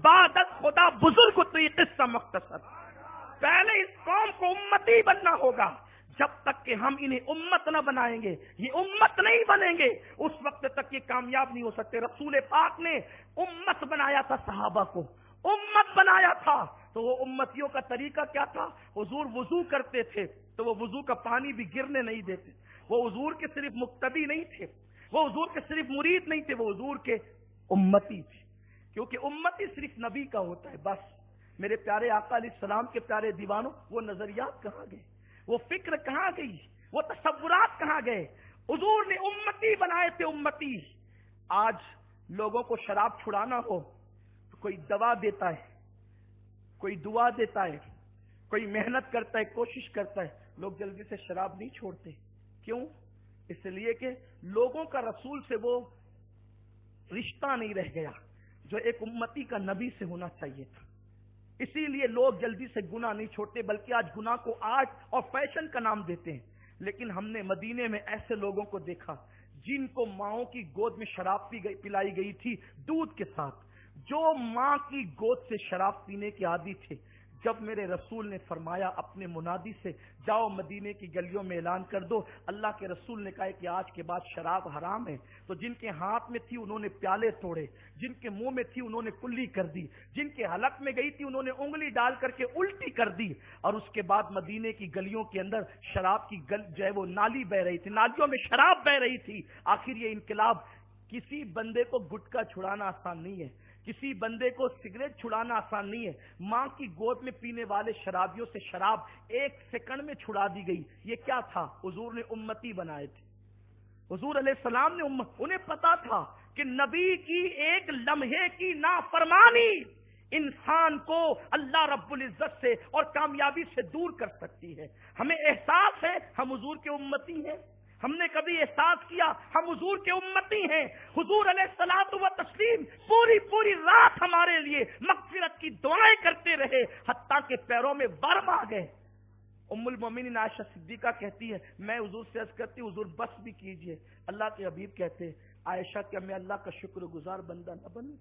بعد خدا بزرگ تو یہ قصہ مختصر۔ پہلے اس قوم کو امتی بننا ہوگا، جب تک کہ ہم انہیں امت نہ بنائیں گے یہ امت نہیں بنیں گے، اس وقت تک یہ کامیاب نہیں ہو سکتے۔ رسول پاک نے امت بنایا تھا، صحابہ کو امت بنایا تھا، تو وہ امتیوں کا طریقہ کیا تھا؟ حضور وضو کرتے تھے تو وہ وضو کا پانی بھی گرنے نہیں دیتے۔ وہ حضور کے صرف مقتدی نہیں تھے، وہ حضور کے صرف مرید نہیں تھے، وہ حضور کے امتی تھے، کیونکہ امتی صرف نبی کا ہوتا ہے بس۔ میرے پیارے آقا علیہ السلام کے پیارے دیوانوں، وہ نظریات کہاں گئے؟ وہ فکر کہاں گئی؟ وہ تصورات کہاں گئے؟ حضور نے امتی بنائے تھے، امتی۔ آج لوگوں کو شراب چھڑانا ہو تو کوئی دوا دیتا ہے، کوئی دعا دیتا ہے، کوئی محنت کرتا ہے، کوشش کرتا ہے، لوگ جلدی سے شراب نہیں چھوڑتے۔ کیوں؟ اس لیے کہ لوگوں کا رسول سے وہ رشتہ نہیں رہ گیا جو ایک امتی کا نبی سے ہونا چاہیے تھا۔ اسی لیے لوگ جلدی سے گناہ نہیں چھوڑتے، بلکہ آج گناہ کو آرٹ اور فیشن کا نام دیتے ہیں۔ لیکن ہم نے مدینے میں ایسے لوگوں کو دیکھا جن کو ماؤں کی گود میں شراب پلائی گئی تھی دودھ کے ساتھ، جو ماں کی گود سے شراب پینے کے عادی تھے۔ جب میرے رسول نے فرمایا اپنے منادی سے، جاؤ مدینے کی گلیوں میں اعلان کر دو، اللہ کے رسول نے کہا کہ آج کے بعد شراب حرام ہے، تو جن کے ہاتھ میں تھی انہوں نے پیالے توڑے، جن کے منہ میں تھی انہوں نے کلی کر دی، جن کے حلق میں گئی تھی انہوں نے انگلی ڈال کر کے الٹی کر دی، اور اس کے بعد مدینے کی گلیوں کے اندر شراب کی جو ہے وہ نالی بہ رہی تھی، نالیوں میں شراب بہ رہی تھی۔ آخر یہ انقلاب، کسی بندے کو گٹکا چھڑانا آسان نہیں ہے، کسی بندے کو سگریٹ چھڑانا آسان نہیں ہے۔ ماں کی گود میں پینے والے شرابیوں سے شراب 1 سیکنڈ میں چھڑا دی گئی۔ یہ کیا تھا؟ حضور نے امتی بنائے تھے، حضور علیہ السلام نے انہیں پتا تھا کہ نبی کی ایک لمحے کی نافرمانی انسان کو اللہ رب العزت سے اور کامیابی سے دور کر سکتی ہے۔ ہمیں احساس ہے ہم حضور کے امتی ہیں، ہم نے کبھی احساس کیا ہم حضور کے امتی ہیں۔ حضور علیہ الصلوۃ والتسلیم پوری رات ہمارے لیے مغفرت کی دعائیں کرتے رہے، حتیٰ کہ پیروں میں ورم آ گئے۔ ام المومنین عائشہ صدیقہ کہتی ہے، میں حضور سے عرض کرتی ہوں حضور بس بھی کیجئے۔ اللہ کے حبیب کہتے ہیں، عائشہ کیا میں اللہ کا شکر گزار بندہ نہ بنوں؟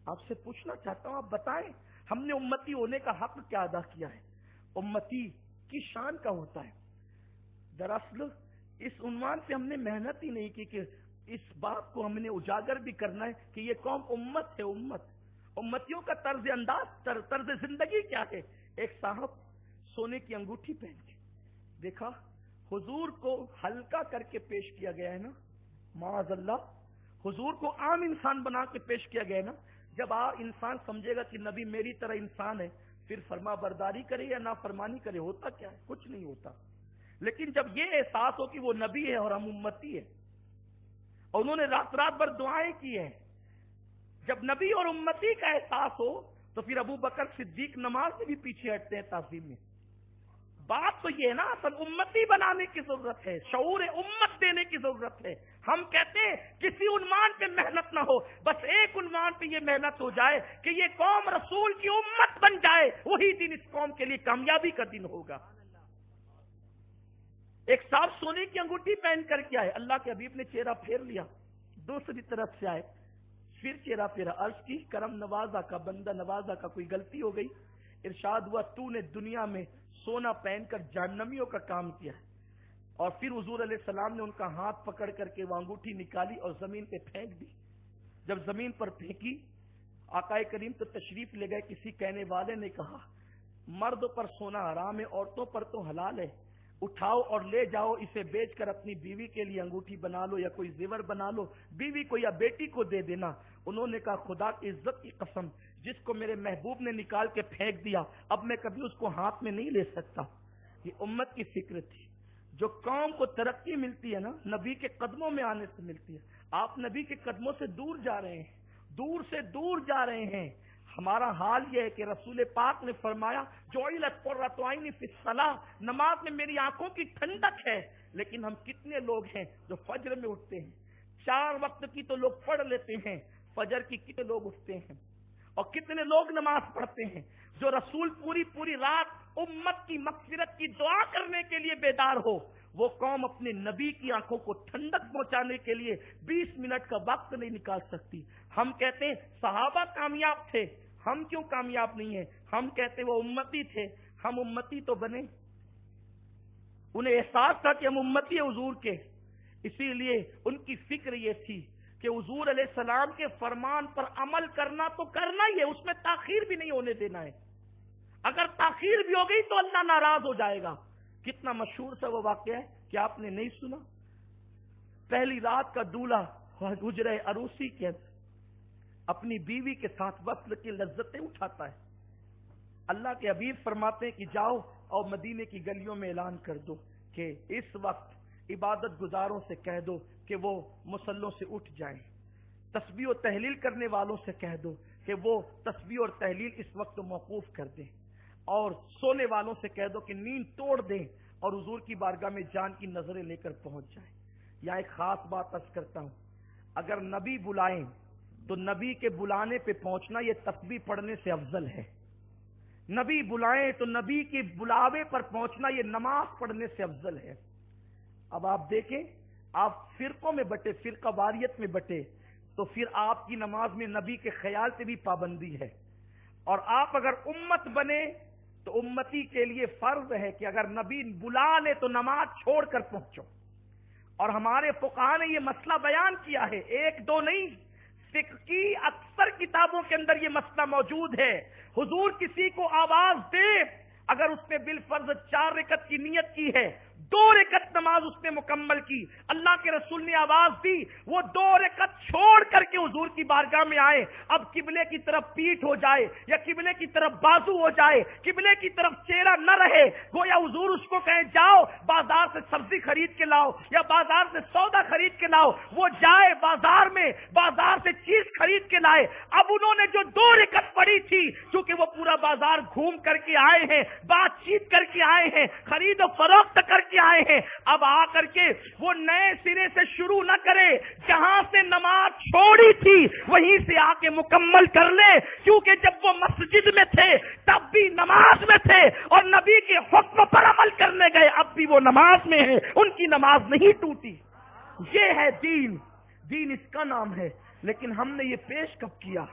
آپ سے پوچھنا چاہتا ہوں، آپ بتائیں ہم نے امتی ہونے کا حق کیا ادا کیا ہے؟ امتی کی شان کا ہوتا ہے۔ دراصل اس عنوان سے ہم نے محنت ہی نہیں کی کہ اس بات کو ہم نے اجاگر بھی کرنا ہے کہ یہ قوم امت ہے۔ امتیوں کا طرز زندگی کیا ہے؟ ایک صاحب سونے کی انگوٹھی پہن کے دیکھا، حضور کو ہلکا کر کے پیش کیا گیا ہے نا، معاذ اللہ، حضور کو عام انسان بنا کے پیش کیا گیا ہے نا۔ جب انسان سمجھے گا کہ نبی میری طرح انسان ہے، پھر فرما برداری کرے یا نافرمانی کرے، ہوتا کیا ہے؟ کچھ نہیں ہوتا۔ لیکن جب یہ احساس ہو کہ وہ نبی ہے اور ہم امتی ہے، اور انہوں نے رات بھر دعائیں کی ہیں، جب نبی اور امتی کا احساس ہو تو پھر ابو بکر صدیق نماز سے بھی پیچھے ہٹتے ہیں تعظیم میں۔ بات تو یہ ہے نا، اصل امتی بنانے کی ضرورت ہے، شعور امت دینے کی ضرورت ہے۔ ہم کہتے ہیں کسی عنوان پہ محنت نہ ہو، بس ایک عنوان پہ یہ محنت ہو جائے کہ یہ قوم رسول کی امت بن جائے، وہی دن اس قوم کے لیے کامیابی کا دن ہوگا۔ ایک صاحب سونے کی انگوٹھی پہن کر کے آئے، اللہ کے حبیب نے چہرہ پھیر لیا، دوسری طرف سے آئے، پھر چہرہ پھیرا، عرض کی کرم نوازا کا، بندہ نوازا کا، کوئی غلطی ہو گئی؟ ارشاد ہوا تو نے دنیا میں سونا پہن کر جہنمیوں کا کام کیا ہے۔ اور پھر حضور علیہ السلام نے ان کا ہاتھ پکڑ کر کے وہ انگوٹھی نکالی اور زمین پہ پھینک دی۔ جب زمین پر پھینکی، آقا کریم تو تشریف لے گئے، کسی کہنے والے نے کہا مرد پر سونا حرام ہے، عورتوں پر تو حلال ہے، اٹھاؤ اور لے جاؤ، اسے بیچ کر اپنی بیوی کے لیے انگوٹھی بنا لو یا کوئی زیور بنا لو، بیوی کو یا بیٹی کو دے دینا۔ انہوں نے کہا خدا کی عزت کی قسم، جس کو میرے محبوب نے نکال کے پھینک دیا، اب میں کبھی اس کو ہاتھ میں نہیں لے سکتا۔ یہ امت کی فکر تھی۔ جو قوم کو ترقی ملتی ہے نا، نبی کے قدموں میں آنے سے ملتی ہے۔ آپ نبی کے قدموں سے دور جا رہے ہیں، دور سے دور جا رہے ہیں۔ ہمارا حال یہ ہے کہ رسول پاک نے فرمایا جعلت قرۃ عینی فی الصلاۃ، نماز میں میری آنکھوں کی ٹھنڈک ہے۔ لیکن ہم کتنے لوگ ہیں جو فجر میں اٹھتے ہیں، 4 وقت کی تو لوگ پڑھ لیتے ہیں، فجر کی کتنے لوگ اٹھتے ہیں، اور کتنے لوگ نماز پڑھتے ہیں؟ جو رسول پوری رات امت کی مغفرت کی دعا کرنے کے لیے بیدار ہو، وہ قوم اپنے نبی کی آنکھوں کو ٹھنڈک پہنچانے کے لیے 20 منٹ کا وقت نہیں نکال سکتی۔ ہم کہتے ہیں صحابہ کامیاب تھے، ہم کیوں کامیاب نہیں ہیں؟ ہم کہتے وہ امتی تھے، ہم امتی تو بنے۔ انہیں احساس تھا کہ ہم امتی ہیں حضور کے، اسی لیے ان کی فکر یہ تھی کہ حضور علیہ السلام کے فرمان پر عمل کرنا تو کرنا ہی ہے، اس میں تاخیر بھی نہیں ہونے دینا ہے۔ اگر تاخیر بھی ہو گئی تو اللہ ناراض ہو جائے گا۔ کتنا مشہور سا وہ واقعہ ہے کہ آپ نے نہیں سنا؟ پہلی رات کا دولہا حجرہ عروسی کے اپنی بیوی کے ساتھ وصل کی لذتیں اٹھاتا ہے، اللہ کے حبیب فرماتے ہیں کہ جاؤ اور مدینے کی گلیوں میں اعلان کر دو کہ اس وقت عبادت گزاروں سے کہہ دو کہ وہ مصلوں سے اٹھ جائیں، تسبیح و تحلیل کرنے والوں سے کہہ دو کہ وہ تسبیح اور تحلیل اس وقت موقوف کر دیں، اور سونے والوں سے کہہ دو کہ نیند توڑ دیں اور حضور کی بارگاہ میں جان کی نظریں لے کر پہنچ جائیں۔ یہاں ایک خاص بات عرض کرتا ہوں، اگر نبی بلائیں تو نبی کے بلانے پہ پہنچنا یہ تسبیح پڑھنے سے افضل ہے، نبی بلائیں تو نبی کے بلاوے پر پہنچنا یہ نماز پڑھنے سے افضل ہے۔ اب آپ دیکھیں، آپ فرقوں میں بٹے، فرقہ واریت میں بٹے، تو پھر آپ کی نماز میں نبی کے خیال سے بھی پابندی ہے، اور آپ اگر امت بنے تو امتی کے لیے فرض ہے کہ اگر نبی بلا لے تو نماز چھوڑ کر پہنچو۔ اور ہمارے فقہاء نے یہ مسئلہ بیان کیا ہے، ایک دو نہیں، فقہ کی اکثر کتابوں کے اندر یہ مسئلہ موجود ہے۔ حضور کسی کو آواز دے، اگر اس نے بالفرض 4 رکعت کی نیت کی ہے، 2 رکعت نماز اس نے مکمل کی، اللہ کے رسول نے آواز دی، وہ 2 رکعت چھوڑ کر کے حضور کی بارگاہ میں آئے، اب قبلے کی طرف پیٹھ ہو جائے یا قبلے کی طرف بازو ہو جائے، قبلے کی طرف چہرہ نہ رہے، گویا حضور اس کو کہیں جاؤ بازار سے سبزی خرید کے لاؤ یا بازار سے سودا خرید کے لاؤ، وہ جائے بازار میں، بازار سے چیز خرید کے لائے۔ اب انہوں نے جو 2 رکعت پڑھی تھی، چونکہ وہ پورا بازار گھوم کر کے آئے ہیں، بات چیت کر کے آئے ہیں، خرید و فروخت کر کے آئے ہیں، اب آ کر کے وہ نئے سرے سے شروع نہ کرے، جہاں سے نماز چھوڑی تھی وہیں سے آ کے مکمل کر لے، کیونکہ جب وہ مسجد میں تھے تب بھی نماز میں تھے اور نبی کے حکم پر عمل کرنے گئے، اب بھی وہ نماز میں ہیں، ان کی نماز نہیں ٹوٹی۔ یہ ہے دین، دین اس کا نام ہے، لیکن ہم نے یہ پیش کب کیا؟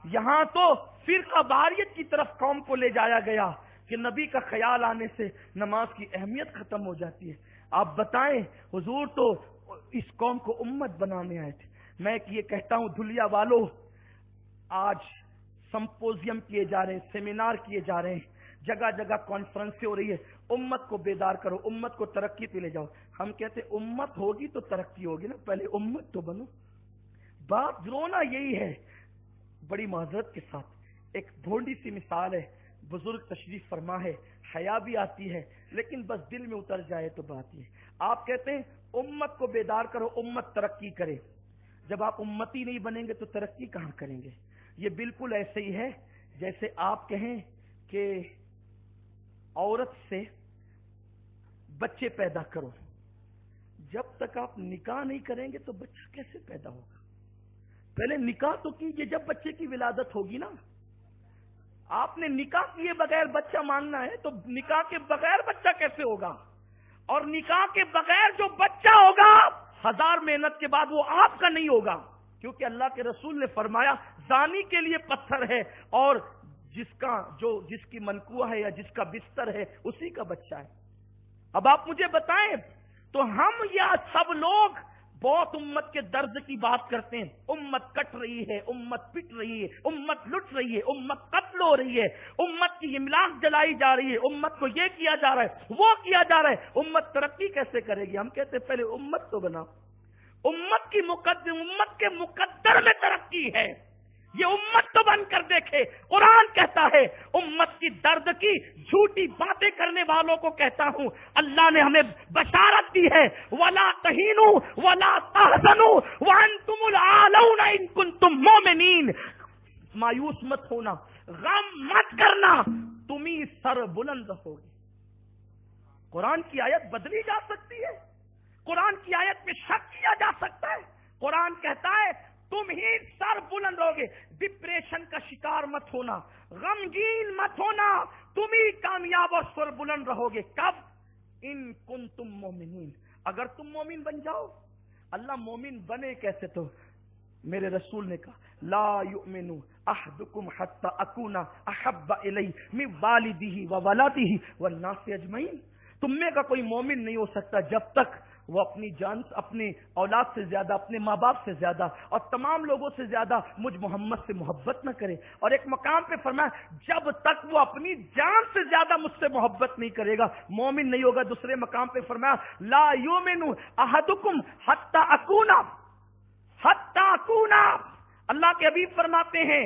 یہاں تو فرقہ واریت کی طرف قوم کو لے جایا گیا کہ نبی کا خیال آنے سے نماز کی اہمیت ختم ہو جاتی ہے۔ آپ بتائیں، حضور تو اس قوم کو امت بنانے آئے تھے۔ میں یہ کہتا ہوں دھلیا والوں، آج سمپوزیم کیے جا رہے ہیں، سیمینار کیے جا رہے ہیں، جگہ جگہ کانفرنسیں ہو رہی ہے، امت کو بیدار کرو، امت کو ترقی پہ لے جاؤ۔ ہم کہتے امت ہوگی تو ترقی ہوگی نا، پہلے امت تو بنو۔ بات رونا یہی ہے۔ بڑی معذرت کے ساتھ ایک بھونڈی سی مثال ہے، بزرگ تشریف فرما ہے، حیا بھی آتی ہے، لیکن بس دل میں اتر جائے تو بات یہ۔ آپ کہتے ہیں امت کو بیدار کرو، امت ترقی کرے۔ جب آپ امتی نہیں بنیں گے تو ترقی کہاں کریں گے؟ یہ بالکل ایسے ہی ہے جیسے آپ کہیں کہ عورت سے بچے پیدا کرو، جب تک آپ نکاح نہیں کریں گے تو بچہ کیسے پیدا ہوگا؟ پہلے نکاح تو کیجئے، جب بچے کی ولادت ہوگی نا۔ آپ نے نکاح کیے بغیر بچہ مانگنا ہے تو نکاح کے بغیر بچہ کیسے ہوگا؟ اور نکاح کے بغیر جو بچہ ہوگا 1000 محنت کے بعد وہ آپ کا نہیں ہوگا، کیونکہ اللہ کے رسول نے فرمایا زانی کے لیے پتھر ہے اور جس کی منکوہ ہے یا جس کا بستر ہے اسی کا بچہ ہے۔ اب آپ مجھے بتائیں، تو ہم یا سب لوگ بہت امت کے درد کی بات کرتے ہیں، امت کٹ رہی ہے، امت پٹ رہی ہے، امت لٹ رہی ہے، امت قتل ہو رہی ہے، امت کی املاک جلائی جا رہی ہے، امت کو یہ کیا جا رہا ہے، وہ کیا جا رہا ہے، امت ترقی کیسے کرے گی؟ ہم کہتے ہیں پہلے امت تو بنا۔ امت کے مقدر میں ترقی ہے، یہ امت تو بن کر دیکھے۔ قرآن کہتا ہے امت کی درد کی جھوٹی باتیں کرنے والوں کو کہتا ہوں، اللہ نے ہمیں بشارت دی ہے، وَلَا تَهِنُوا وَلَا تَحْزَنُوا وَأَنْتُمُ الْأَعْلَوْنَ إِن كُنتُم مُؤْمِنِينَ۔ مایوس مت ہونا، غم مت کرنا، تم ہی سر بلند رہو گے۔ قرآن کی آیت بدلی جا سکتی ہے، قرآن کی آیت میں شک کیا جا سکتا ہے۔ قرآن کہتا ہے تم ہی سر بلند ہوگے، ڈپریشن کا شکار مت ہونا، غمگین مت ہونا، تم ہی کامیاب اور سر بلند رہو گے۔ کب؟ ان کنتم مومنین، اگر تم مومن بن جاؤ۔ اللہ مومن بنے کیسے؟ تو میرے رسول نے کہا لا یؤمن احدکم حتی اکون احب الی من والدہ وولدہ والناس اجمعین۔ تم میں کا کوئی مومن نہیں ہو سکتا جب تک وہ اپنی جان، اپنے اولاد سے زیادہ، اپنے ماں باپ سے زیادہ اور تمام لوگوں سے زیادہ مجھ محمد سے محبت نہ کرے۔ اور ایک مقام پہ فرمایا جب تک وہ اپنی جان سے زیادہ مجھ سے محبت نہیں کرے گا مومن نہیں ہوگا۔ دوسرے مقام پہ فرمایا لا یؤمن احدکم حتی اکون، اللہ کے حبیب فرماتے ہیں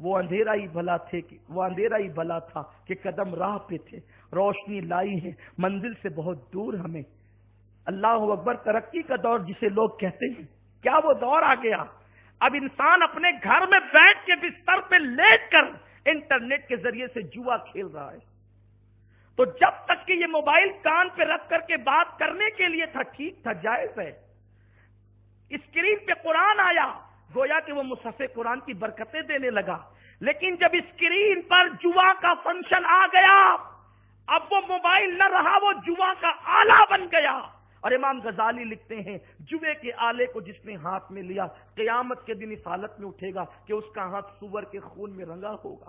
وہ اندھیرا ہی بھلا تھا کہ قدم راہ پہ تھے، روشنی لائی ہے منزل سے بہت دور ہمیں۔ اللہ اکبر، ترقی کا دور جسے لوگ کہتے ہیں، کیا وہ دور آ گیا؟ اب انسان اپنے گھر میں بیٹھ کے بستر پہ لیٹ کر انٹرنیٹ کے ذریعے سے جوا کھیل رہا ہے۔ تو جب تک کہ یہ موبائل کان پہ رکھ کر کے بات کرنے کے لیے تھا، ٹھیک تھا، جائز ہے۔ اسکرین پہ قرآن آیا، گویا کہ وہ مصحف قرآن کی برکتیں دینے لگا۔ لیکن جب اسکرین پر جوا کا فنکشن آ گیا، اب وہ موبائل نہ رہا، وہ جوا کا آلہ بن گیا۔ اور امام غزالی لکھتے ہیں، جوے کے آلے کو جس نے ہاتھ میں لیا، قیامت کے دن اس حالت میں اٹھے گا کہ اس کا ہاتھ سور کے خون میں رنگا ہوگا۔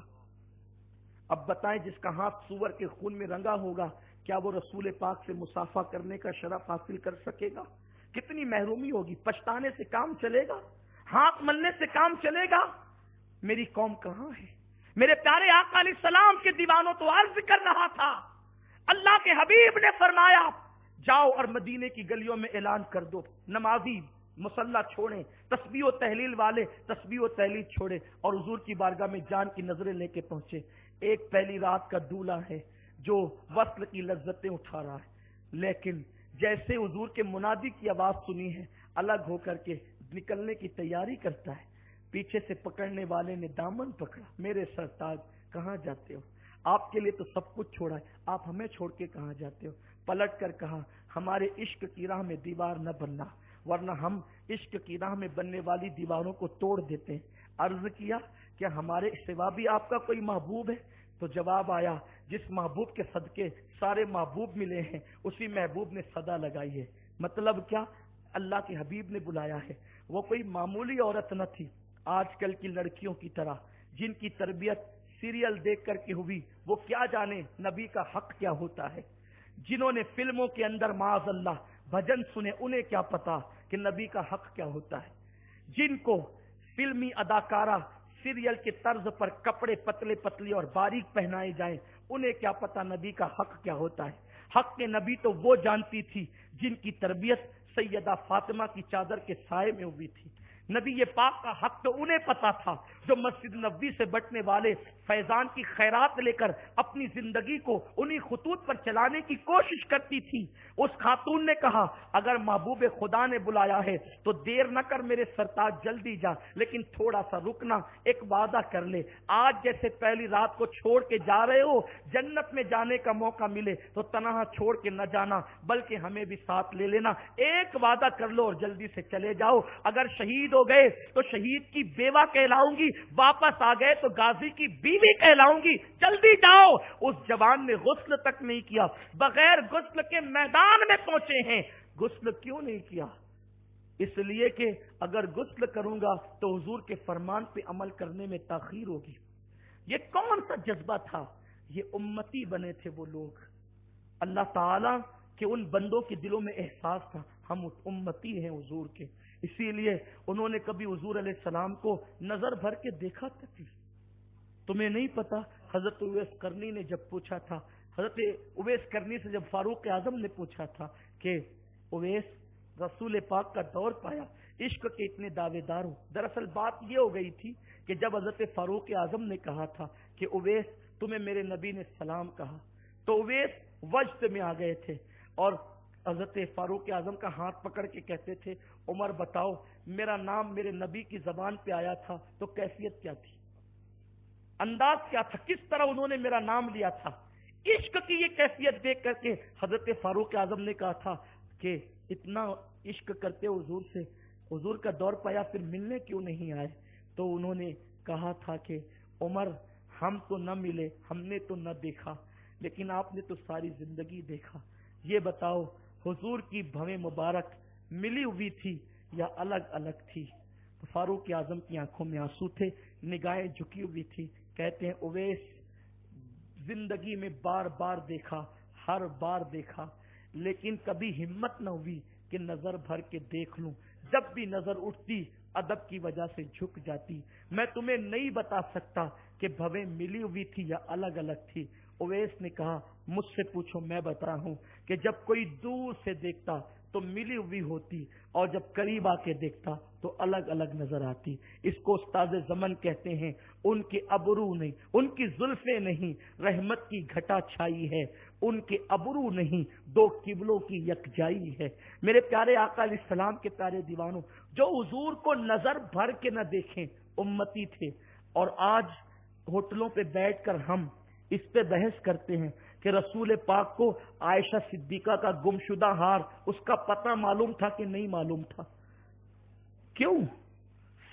اب بتائیں، جس کا ہاتھ سور کے خون میں رنگا ہوگا، کیا وہ رسول پاک سے مصافحہ کرنے کا شرف حاصل کر سکے گا؟ کتنی محرومی ہوگی۔ پچھتانے سے کام چلے گا؟ ہاتھ ملنے سے کام چلے گا؟ میری قوم کہاں ہے؟ میرے پیارے آقا علیہ السلام کے دیوانوں تو عرض کر رہا تھا، اللہ کے حبیب نے فرمایا، جاؤ اور مدینے کی گلیوں میں اعلان کر دو، نمازی مصلی چھوڑیں، تسبیح و تحلیل والے تسبیح و تحلیل چھوڑے، اور حضور کی بارگاہ میں جان کی نظریں لے کے پہنچے۔ ایک پہلی رات کا دولہا ہے جو وصل کی لذتیں اٹھا رہا ہے، لیکن جیسے حضور کے منادی کی آواز سنی ہے، الگ ہو کر کے نکلنے کی تیاری کرتا ہے۔ پیچھے سے پکڑنے والے نے دامن پکڑا، میرے سرتاج کہاں جاتے ہو؟ آپ کے لیے تو سب کچھ چھوڑا ہے، آپ ہمیں چھوڑ کے کہاں جاتے ہو؟ پلٹ کر کہا، ہمارے عشق کی راہ میں دیوار نہ بننا، ورنہ ہم عشق کی راہ میں بننے والی دیواروں کو توڑ دیتے ہیں۔ عرض کیا، کیا ہمارے سوا بھی آپ کا کوئی محبوب ہے؟ تو جواب آیا، جس محبوب کے صدقے سارے محبوب ملے ہیں، اسی محبوب نے صدا لگائی ہے۔ مطلب کیا؟ اللہ کے حبیب نے بلایا ہے۔ وہ کوئی معمولی عورت نہ تھی، آج کل کی لڑکیوں کی طرح جن کی تربیت سیریل دیکھ کر کے ہوئی، وہ کیا جانے نبی کا حق کیا ہوتا ہے۔ جنہوں نے فلموں کے اندر معاذ اللہ بھجن سنے، انہیں کیا پتا کہ نبی کا حق کیا ہوتا ہے۔ جن کو فلمی اداکارہ سیریل کے طرز پر کپڑے پتلے پتلی اور باریک پہنائے جائیں، انہیں کیا پتا نبی کا حق کیا ہوتا ہے۔ حق کے نبی تو وہ جانتی تھی جن کی تربیت سیدہ فاطمہ کی چادر کے سائے میں ہوئی تھی۔ نبی یہ پاک کا حق تو انہیں پتا تھا جو مسجد نبوی سے بٹنے والے فیضان کی خیرات لے کر اپنی زندگی کو انہی خطوط پر چلانے کی کوشش کرتی تھی۔ اس خاتون نے کہا، اگر محبوب خدا نے بلایا ہے تو دیر نہ کر میرے سرتاج، جلدی جا، لیکن تھوڑا سا رکنا، ایک وعدہ کر لے، آج جیسے پہلی رات کو چھوڑ کے جا رہے ہو، جنت میں جانے کا موقع ملے تو تنہا چھوڑ کے نہ جانا، بلکہ ہمیں بھی ساتھ لے لینا۔ ایک وعدہ کر لو اور جلدی سے چلے جاؤ۔ اگر شہید ہو گئے تو شہید کی بیوہ کہلاؤں گی، واپس آ گئے تو غازی کی بیوی کہلاؤں گی، جلدی جاؤ۔ اس جوان نے غسل تک نہیں کیا، بغیر غسل کے میدان میں پہنچے ہیں۔ غسل کیوں نہیں کیا؟ اس لیے کہ اگر غسل کروں گا تو حضور کے فرمان پہ عمل کرنے میں تاخیر ہوگی۔ یہ کون سا جذبہ تھا؟ یہ امتی بنے تھے وہ لوگ۔ اللہ تعالیٰ کہ ان بندوں کے دلوں میں احساس تھا، ہم امتی ہیں حضور کے، اسی لیے انہوں نے کبھی حضور علیہ السلام کو نظر بھر کے دیکھا تک نہیں۔ تمہیں نہیں پتا، حضرت اویس کرنی نے جب پوچھا تھا، حضرت اویس کرنی سے جب فاروق اعظم نے پوچھا تھا کہ اویس، رسول پاک کا دور پایا، عشق کے اتنے دعوے دار ہو۔ دراصل بات یہ ہو گئی تھی کہ جب حضرت فاروق اعظم نے کہا تھا کہ اویس تمہیں میرے نبی نے سلام کہا، تو اویس وجد میں آ گئے تھے اور حضرت فاروق اعظم کا ہاتھ پکڑ کے کہتے تھے، عمر بتاؤ میرا نام میرے نبی کی زبان پہ آیا تھا تو کیفیت کیا تھی، انداز کیا تھا، کس طرح انہوں نے میرا نام لیا تھا۔ عشق کی یہ کیفیت دیکھ کر کے حضرت فاروق اعظم نے کہا تھا کہ اتنا عشق کرتے حضور سے، حضور کا دور پایا پھر ملنے کیوں نہیں آئے؟ تو انہوں نے کہا تھا کہ عمر، ہم تو نہ ملے، ہم نے تو نہ دیکھا، لیکن آپ نے تو ساری زندگی دیکھا، یہ بتاؤ حضور کی بھویں مبارک ملی ہوئی تھی یا الگ الگ تھی؟ فاروق اعظم کی آنکھوں میں آنسو تھے، نگاہیں جھکی ہوئی تھی۔ کہتے ہیں اویس، زندگی میں بار بار دیکھا، ہر بار دیکھا، لیکن کبھی ہمت نہ ہوئی کہ نظر بھر کے دیکھ لوں، جب بھی نظر اٹھتی ادب کی وجہ سے جھک جاتی۔ میں تمہیں نہیں بتا سکتا کہ بھویں ملی ہوئی تھی یا الگ الگ تھی۔ اویس نے کہا، مجھ سے پوچھو میں بتا رہا ہوں کہ جب کوئی دور سے دیکھتا تو ملی ہوئی ہوتی، اور جب قریب آ کے دیکھتا تو الگ الگ نظر آتی۔ اس کو استاد زمن کہتے ہیں۔ ان کے ابرو نہیں، ان کی زلفیں نہیں، رحمت کی گھٹا چھائی ہے، ان کے ابرو نہیں، دو قبلوں کی یکجائی ہے۔ میرے پیارے آقا علیہ السلام کے پیارے دیوانوں، جو حضور کو نظر بھر کے نہ دیکھیں امتی تھے، اور آج ہوٹلوں پہ بیٹھ کر ہم اس پہ بحث کرتے ہیں کہ رسول پاک کو عائشہ صدیقہ کا گمشدہ ہار اس کا پتہ معلوم تھا کہ نہیں معلوم تھا؟ کیوں؟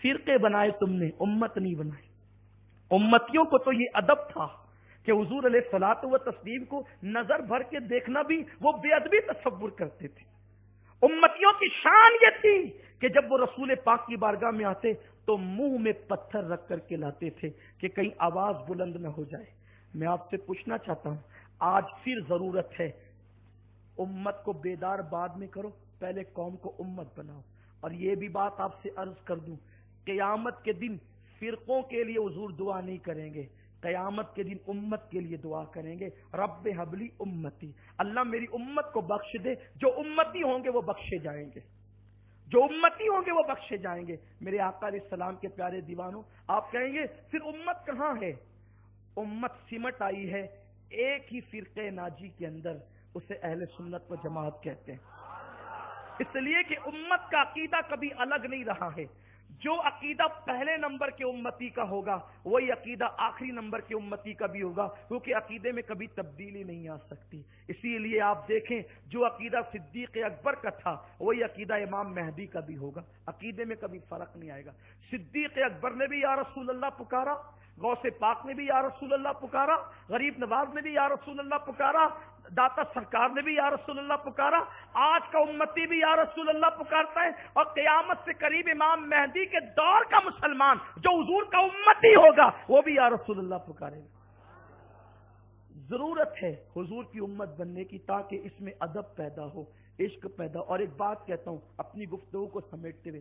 فرقے بنائے تم نے، امت نہیں بنائے۔ امتیوں کو تو یہ ادب تھا کہ حضور علیہ الصلوۃ والتسلیم کو نظر بھر کے دیکھنا بھی وہ بے ادبی تصور کرتے تھے۔ امتیوں کی شان یہ تھی کہ جب وہ رسول پاک کی بارگاہ میں آتے تو منہ میں پتھر رکھ کر کے لاتے تھے کہ کہیں آواز بلند نہ ہو جائے۔ میں آپ سے پوچھنا چاہتا ہوں، آج پھر ضرورت ہے، امت کو بیدار بعد میں کرو، پہلے قوم کو امت بناؤ۔ اور یہ بھی بات آپ سے عرض کر دوں، قیامت کے دن فرقوں کے لیے حضور دعا نہیں کریں گے، قیامت کے دن امت کے لیے دعا کریں گے، رب حبلی امتی، اللہ میری امت کو بخش دے۔ جو امتی ہوں گے وہ بخشے جائیں گے، جو امتی ہوں گے وہ بخشے جائیں گے۔ میرے آقا علیہ السلام کے پیارے دیوانوں، آپ کہیں گے پھر امت کہاں ہے؟ امت سمٹ آئی ہے ایک ہی فرقے ناجی کے اندر، اسے اہل سنت و جماعت کہتے ہیں۔ اس لیے کہ امت کا عقیدہ کبھی الگ نہیں رہا ہے۔ جو عقیدہ پہلے نمبر کے امتی کا ہوگا وہی عقیدہ آخری نمبر کے امتی کا بھی ہوگا، کیونکہ عقیدے میں کبھی تبدیلی نہیں آ سکتی۔ اسی لیے آپ دیکھیں، جو عقیدہ صدیق اکبر کا تھا وہی عقیدہ امام مہدی کا بھی ہوگا، عقیدے میں کبھی فرق نہیں آئے گا۔ صدیق اکبر نے بھی یا رسول اللہ پکارا، غوث پاک نے بھی یا رسول اللہ پکارا، غریب نواز نے بھی یا رسول اللہ پکارا، داتا سرکار نے بھی یا رسول اللہ پکارا، آج کا امتی بھی یا رسول اللہ پکارتا ہے، اور قیامت سے قریب امام مہدی کے دور کا مسلمان جو حضور کا امتی ہوگا وہ بھی یا رسول اللہ پکارے گا۔ ضرورت ہے حضور کی امت بننے کی تاکہ اس میں ادب پیدا ہو، عشق پیدا ہو۔ اور ایک بات کہتا ہوں اپنی گفتگو کو سمیٹتے ہوئے،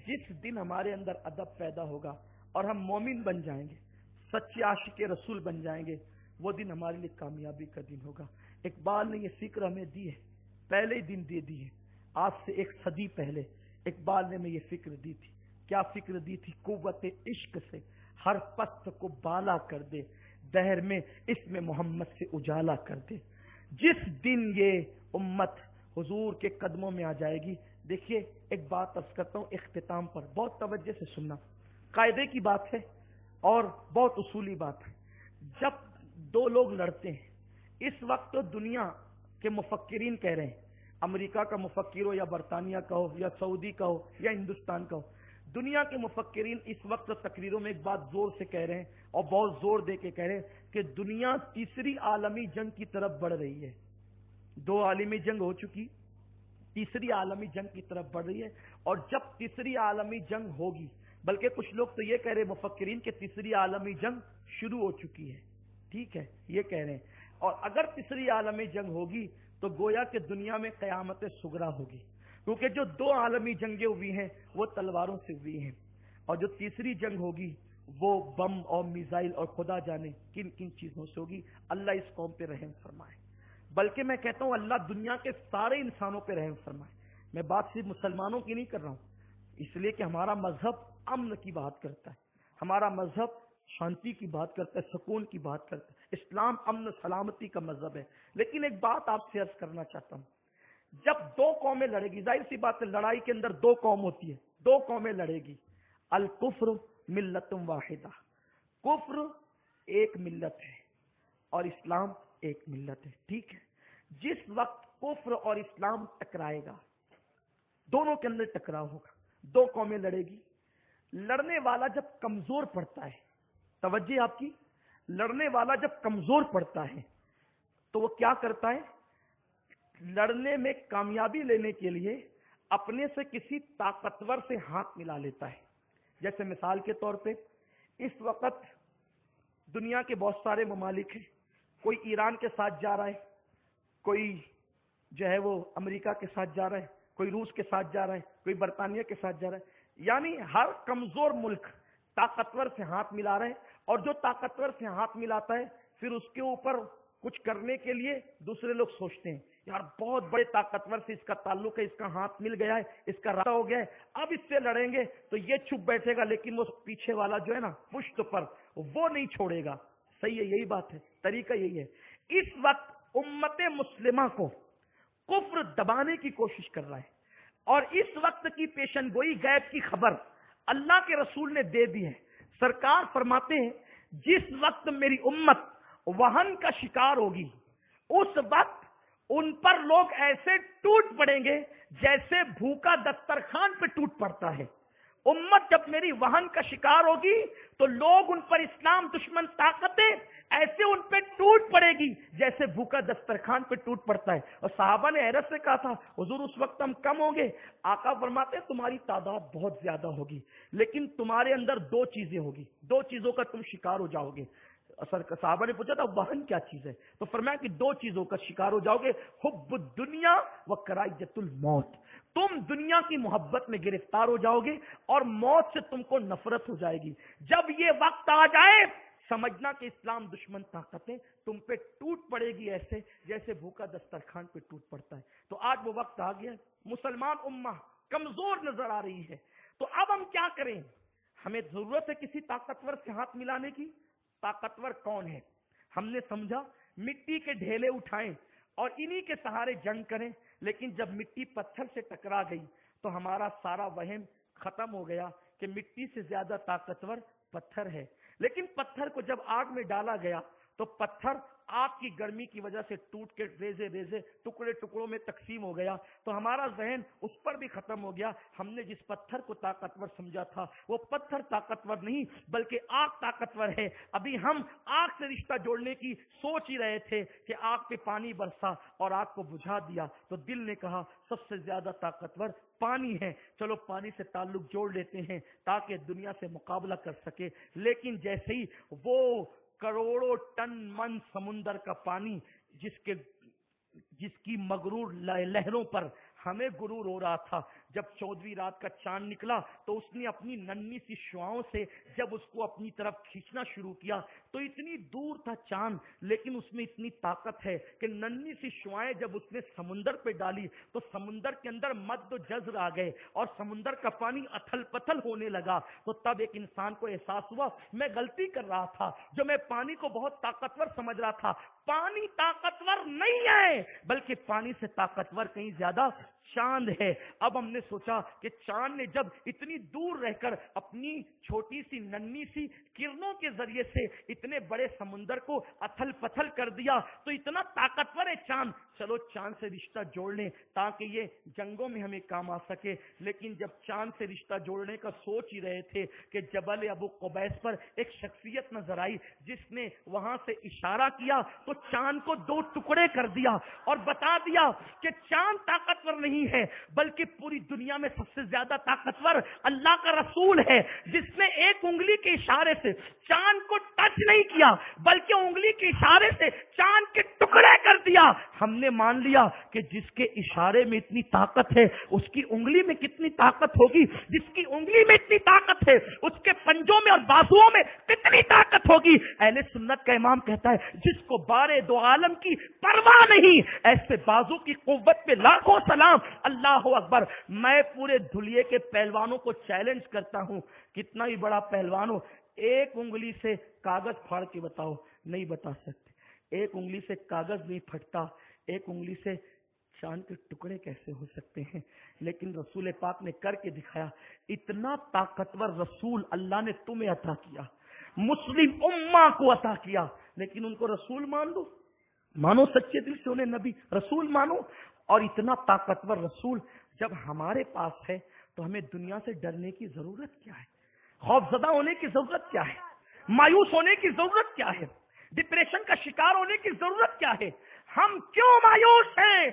جس دن ہمارے اندر ادب پیدا ہوگا اور ہم مومن بن جائیں گے، سچے عاشق رسول بن جائیں گے، وہ دن ہمارے لیے کامیابی کا دن ہوگا۔ اقبال نے یہ فکر ہمیں دی ہے، پہلے ہی دن دے دی ہے، آج سے 1 صدی پہلے اقبال نے ہمیں یہ فکر دی تھی۔ کیا فکر دی تھی؟ قوت عشق سے ہر پست کو بالا کر دے، دہر میں اس میں محمد سے اجالا کر دے۔ جس دن یہ امت حضور کے قدموں میں آ جائے گی، دیکھیے ایک بات عرض کرتا ہوں اختتام پر، بہت توجہ سے سننا، قاعدے کی بات ہے اور بہت اصولی بات ہے۔ جب 2 لوگ لڑتے ہیں، اس وقت تو دنیا کے مفکرین کہہ رہے ہیں، امریکہ کا مفکر ہو یا برطانیہ کا ہو یا سعودی کا ہو یا ہندوستان کا ہو، دنیا کے مفکرین اس وقت تقریروں میں ایک بات زور سے کہہ رہے ہیں اور بہت زور دے کے کہہ رہے ہیں کہ دنیا تیسری عالمی جنگ کی طرف بڑھ رہی ہے۔ 2 عالمی جنگ ہو چکی، تیسری عالمی جنگ کی طرف بڑھ رہی ہے، اور جب تیسری عالمی جنگ ہوگی، بلکہ کچھ لوگ تو یہ کہہ رہے مفکرین کہ تیسری عالمی جنگ شروع ہو چکی ہے، ٹھیک ہے یہ کہہ رہے ہیں، اور اگر تیسری عالمی جنگ ہوگی تو گویا کہ دنیا میں قیامت صغریٰ ہوگی، کیونکہ جو 2 عالمی جنگیں ہوئی ہیں وہ تلواروں سے ہوئی ہیں، اور جو تیسری جنگ ہوگی وہ بم اور میزائل اور خدا جانے کن کن چیزوں سے ہوگی۔ اللہ اس قوم پہ رحم فرمائے، بلکہ میں کہتا ہوں اللہ دنیا کے سارے انسانوں پہ رحم فرمائے۔ میں بات صرف مسلمانوں کی نہیں کر رہا ہوں، اس لیے کہ ہمارا مذہب امن کی بات کرتا ہے، ہمارا مذہب شانتی کی بات کرتا ہے، سکون کی بات کرتا ہے، اسلام امن سلامتی کا مذہب ہے۔ لیکن ایک بات آپ سے عرض کرنا چاہتا ہوں، جب 2 قومیں لڑے گی، ظاہر سی بات ہے لڑائی کے اندر 2 قوم ہوتی ہے، 2 قومیں لڑے گی، الکفر ملت واحدہ، کفر ایک ملت ہے اور اسلام ایک ملت ہے، ٹھیک ہے۔ جس وقت کفر اور اسلام ٹکرائے گا، دونوں کے اندر ٹکراؤ ہوگا، 2 قومیں لڑے گی، لڑنے والا جب کمزور پڑتا ہے، توجہ آپ کی، لڑنے والا جب کمزور پڑتا ہے تو وہ کیا کرتا ہے؟ لڑنے میں کامیابی لینے کے لیے اپنے سے کسی طاقتور سے ہاتھ ملا لیتا ہے۔ جیسے مثال کے طور پہ اس وقت دنیا کے بہت سارے ممالک ہیں، کوئی ایران کے ساتھ جا رہا ہے، کوئی جو ہے وہ امریکہ کے ساتھ جا رہا ہے، کوئی روس کے ساتھ جا رہا ہے، کوئی برطانیہ کے ساتھ جا رہا ہے، یعنی ہر کمزور ملک طاقتور سے ہاتھ ملا رہے ہیں، اور جو طاقتور سے ہاتھ ملاتا ہے پھر اس کے اوپر کچھ کرنے کے لیے دوسرے لوگ سوچتے ہیں یار بہت بڑے طاقتور سے اس کا تعلق ہے، اس کا ہاتھ مل گیا ہے، اس کا رابطہ ہو گیا ہے، اب اس سے لڑیں گے تو یہ چھپ بیٹھے گا، لیکن وہ پیچھے والا جو ہے نا پشت پر وہ نہیں چھوڑے گا. صحیح ہے، یہی بات ہے، طریقہ یہی ہے. اس وقت امت مسلمہ کو کفر دبانے کی کوشش کر رہا ہے، اور اس وقت کی پیشن گوئی غیب کی خبر اللہ کے رسول نے دے دی ہے. سرکار فرماتے ہیں جس وقت میری امت وہن کا شکار ہوگی اس وقت ان پر لوگ ایسے ٹوٹ پڑیں گے جیسے بھوکا دسترخوان پہ ٹوٹ پڑتا ہے. امت جب میری وہن کا شکار ہوگی تو لوگ ان پر اسلام دشمن طاقتیں ایسے ان پہ ٹوٹ پڑے گی جیسے بھوکا دسترخوان پہ ٹوٹ پڑتا ہے. اور صحابہ نے حیرت سے کہا تھا حضور اس وقت ہم کم ہوں گے. آقا فرماتے ہیں تمہاری تعداد بہت زیادہ ہوگی لیکن تمہارے اندر دو چیزیں ہوگی، دو چیزوں کا تم شکار ہو جاؤ گے. صحابہ نے پوچھا تھا وہن کیا چیز ہے؟ تو فرمایا کہ دو چیزوں کا شکار ہو جاؤ گے، حب الدنیا و کراہیت الموت. تم دنیا کی محبت میں گرفتار ہو جاؤ گے اور موت سے تم کو نفرت ہو جائے گی. جب یہ وقت آ جائے سمجھنا کہ اسلام دشمن طاقتیں تم پہ ٹوٹ پڑے گی ایسے جیسے بھوکا دسترخوان پہ ٹوٹ پڑتا ہے. تو آج وہ وقت آ گیا، مسلمان امہ کمزور نظر آ رہی ہے. تو اب ہم کیا کریں؟ ہمیں ضرورت ہے کسی طاقتور سے ہاتھ ملانے کی. طاقتور کون ہے؟ ہم نے سمجھا مٹی کے ڈھیلے اٹھائیں اور انہی کے سہارے جنگ کریں. لیکن جب مٹی پتھر سے ٹکرا گئی تو ہمارا سارا وہم ختم ہو گیا کہ مٹی سے زیادہ طاقتور پتھر ہے. لیکن پتھر کو جب آگ میں ڈالا گیا تو پتھر آگ کی گرمی کی وجہ سے ٹوٹ کے ریزے ریزے ٹکڑے ٹکڑوں میں تقسیم ہو گیا. تو ہمارا ذہن اس پر بھی ختم ہو گیا. ہم نے جس پتھر کو طاقتور سمجھا تھا وہ پتھر طاقتور نہیں بلکہ آگ طاقتور ہے. ابھی ہم آگ سے رشتہ جوڑنے کی سوچ ہی رہے تھے کہ آگ پہ پانی برسا اور آگ کو بجھا دیا تو دل نے کہا سب سے زیادہ طاقتور پانی ہے، چلو پانی سے تعلق جوڑ لیتے ہیں تاکہ دنیا سے مقابلہ کر سکے. لیکن جیسے ہی وہ کروڑوں ٹن من سمندر کا پانی جس کی مغرور لہروں پر ہمیں غرور ہو رہا تھا، جب 14ویں رات کا چاند نکلا تو اس نے اپنی ننھی سی شعاؤں سے جب اس کو اپنی طرف کھینچنا شروع کیا تو اتنی دور تھا چاند لیکن اس میں اتنی طاقت ہے کہ ننھی سی شعائیں جب اس نے سمندر پہ ڈالی تو سمندر کے اندر مد و جزر آ گئے اور سمندر کا پانی اتھل پتھل ہونے لگا. تو تب ایک انسان کو احساس ہوا میں غلطی کر رہا تھا، جو میں پانی کو بہت طاقتور سمجھ رہا تھا. پانی طاقتور نہیں ہے بلکہ پانی سے طاقتور کہیں زیادہ چاند ہے. اب ہم نے سوچا کہ چاند نے جب اتنی دور رہ کر اپنی چھوٹی سی ننھی سی کرنوں کے ذریعے سے اتنے بڑے سمندر کو اتھل پتھل کر دیا تو اتنا طاقتور ہے چاند، چلو چاند سے رشتہ جوڑ لیں تاکہ یہ جنگوں میں ہمیں کام آ سکے. لیکن جب چاند سے رشتہ جوڑنے کا سوچ ہی رہے تھے کہ جبل ابو قبیس پر ایک شخصیت نظر آئی جس نے وہاں سے اشارہ کیا تو چاند کو دو ٹکڑے کر دیا اور بتا دیا کہ چاند طاقتور نہیں ہے بلکہ پوری دنیا میں سب سے زیادہ طاقتور اللہ کا رسول ہے جس نے ایک انگلی کے اشارے سے چاند کو ٹچ نہیں کیا بلکہ انگلی کے اشارے سے چاند کے ٹکڑے کر دیا. ہم نے مان لیا کہ جس کے اشارے میں اتنی طاقت ہے اس کی انگلی میں کتنی طاقت ہوگی، جس کی انگلی میں اتنی طاقت ہے اس کے پنجوں میں اور بازوؤں میں کتنی طاقت ہوگی. اہل سنت کا امام کہتا ہے جس کو بارے دو عالم کی پرواہ نہیں ایسے بازو کی قوت پہ لاکھوں سلام. اللہ اکبر. میں پورے دھلیے کے پہلوانوں کو چیلنج کرتا ہوں، کتنا ہی بڑا پہلوان ہو ایک انگلی سے کاغذ پھاڑ کے بتاؤ، نہیں بتا سکتے. ایک انگلی سے کاغذ نہیں پھٹتا، ایک انگلی سے چاند کے ٹکڑے کیسے ہو سکتے ہیں؟ لیکن رسول پاک نے کر کے دکھایا. اتنا طاقتور رسول اللہ نے تمہیں عطا کیا، مسلم امہ کو عطا کیا، لیکن ان کو رسول مان لو، مانو سچے دل سے انہیں نبی رسول مانو. اور اتنا طاقتور رسول جب ہمارے پاس ہے تو ہمیں دنیا سے ڈرنے کی ضرورت کیا ہے؟ خوف زدہ ہونے کی ضرورت کیا ہے؟ مایوس ہونے کی ضرورت کیا ہے؟ ڈپریشن کا شکار ہونے کی ضرورت کیا ہے؟ ہم کیوں مایوس ہیں؟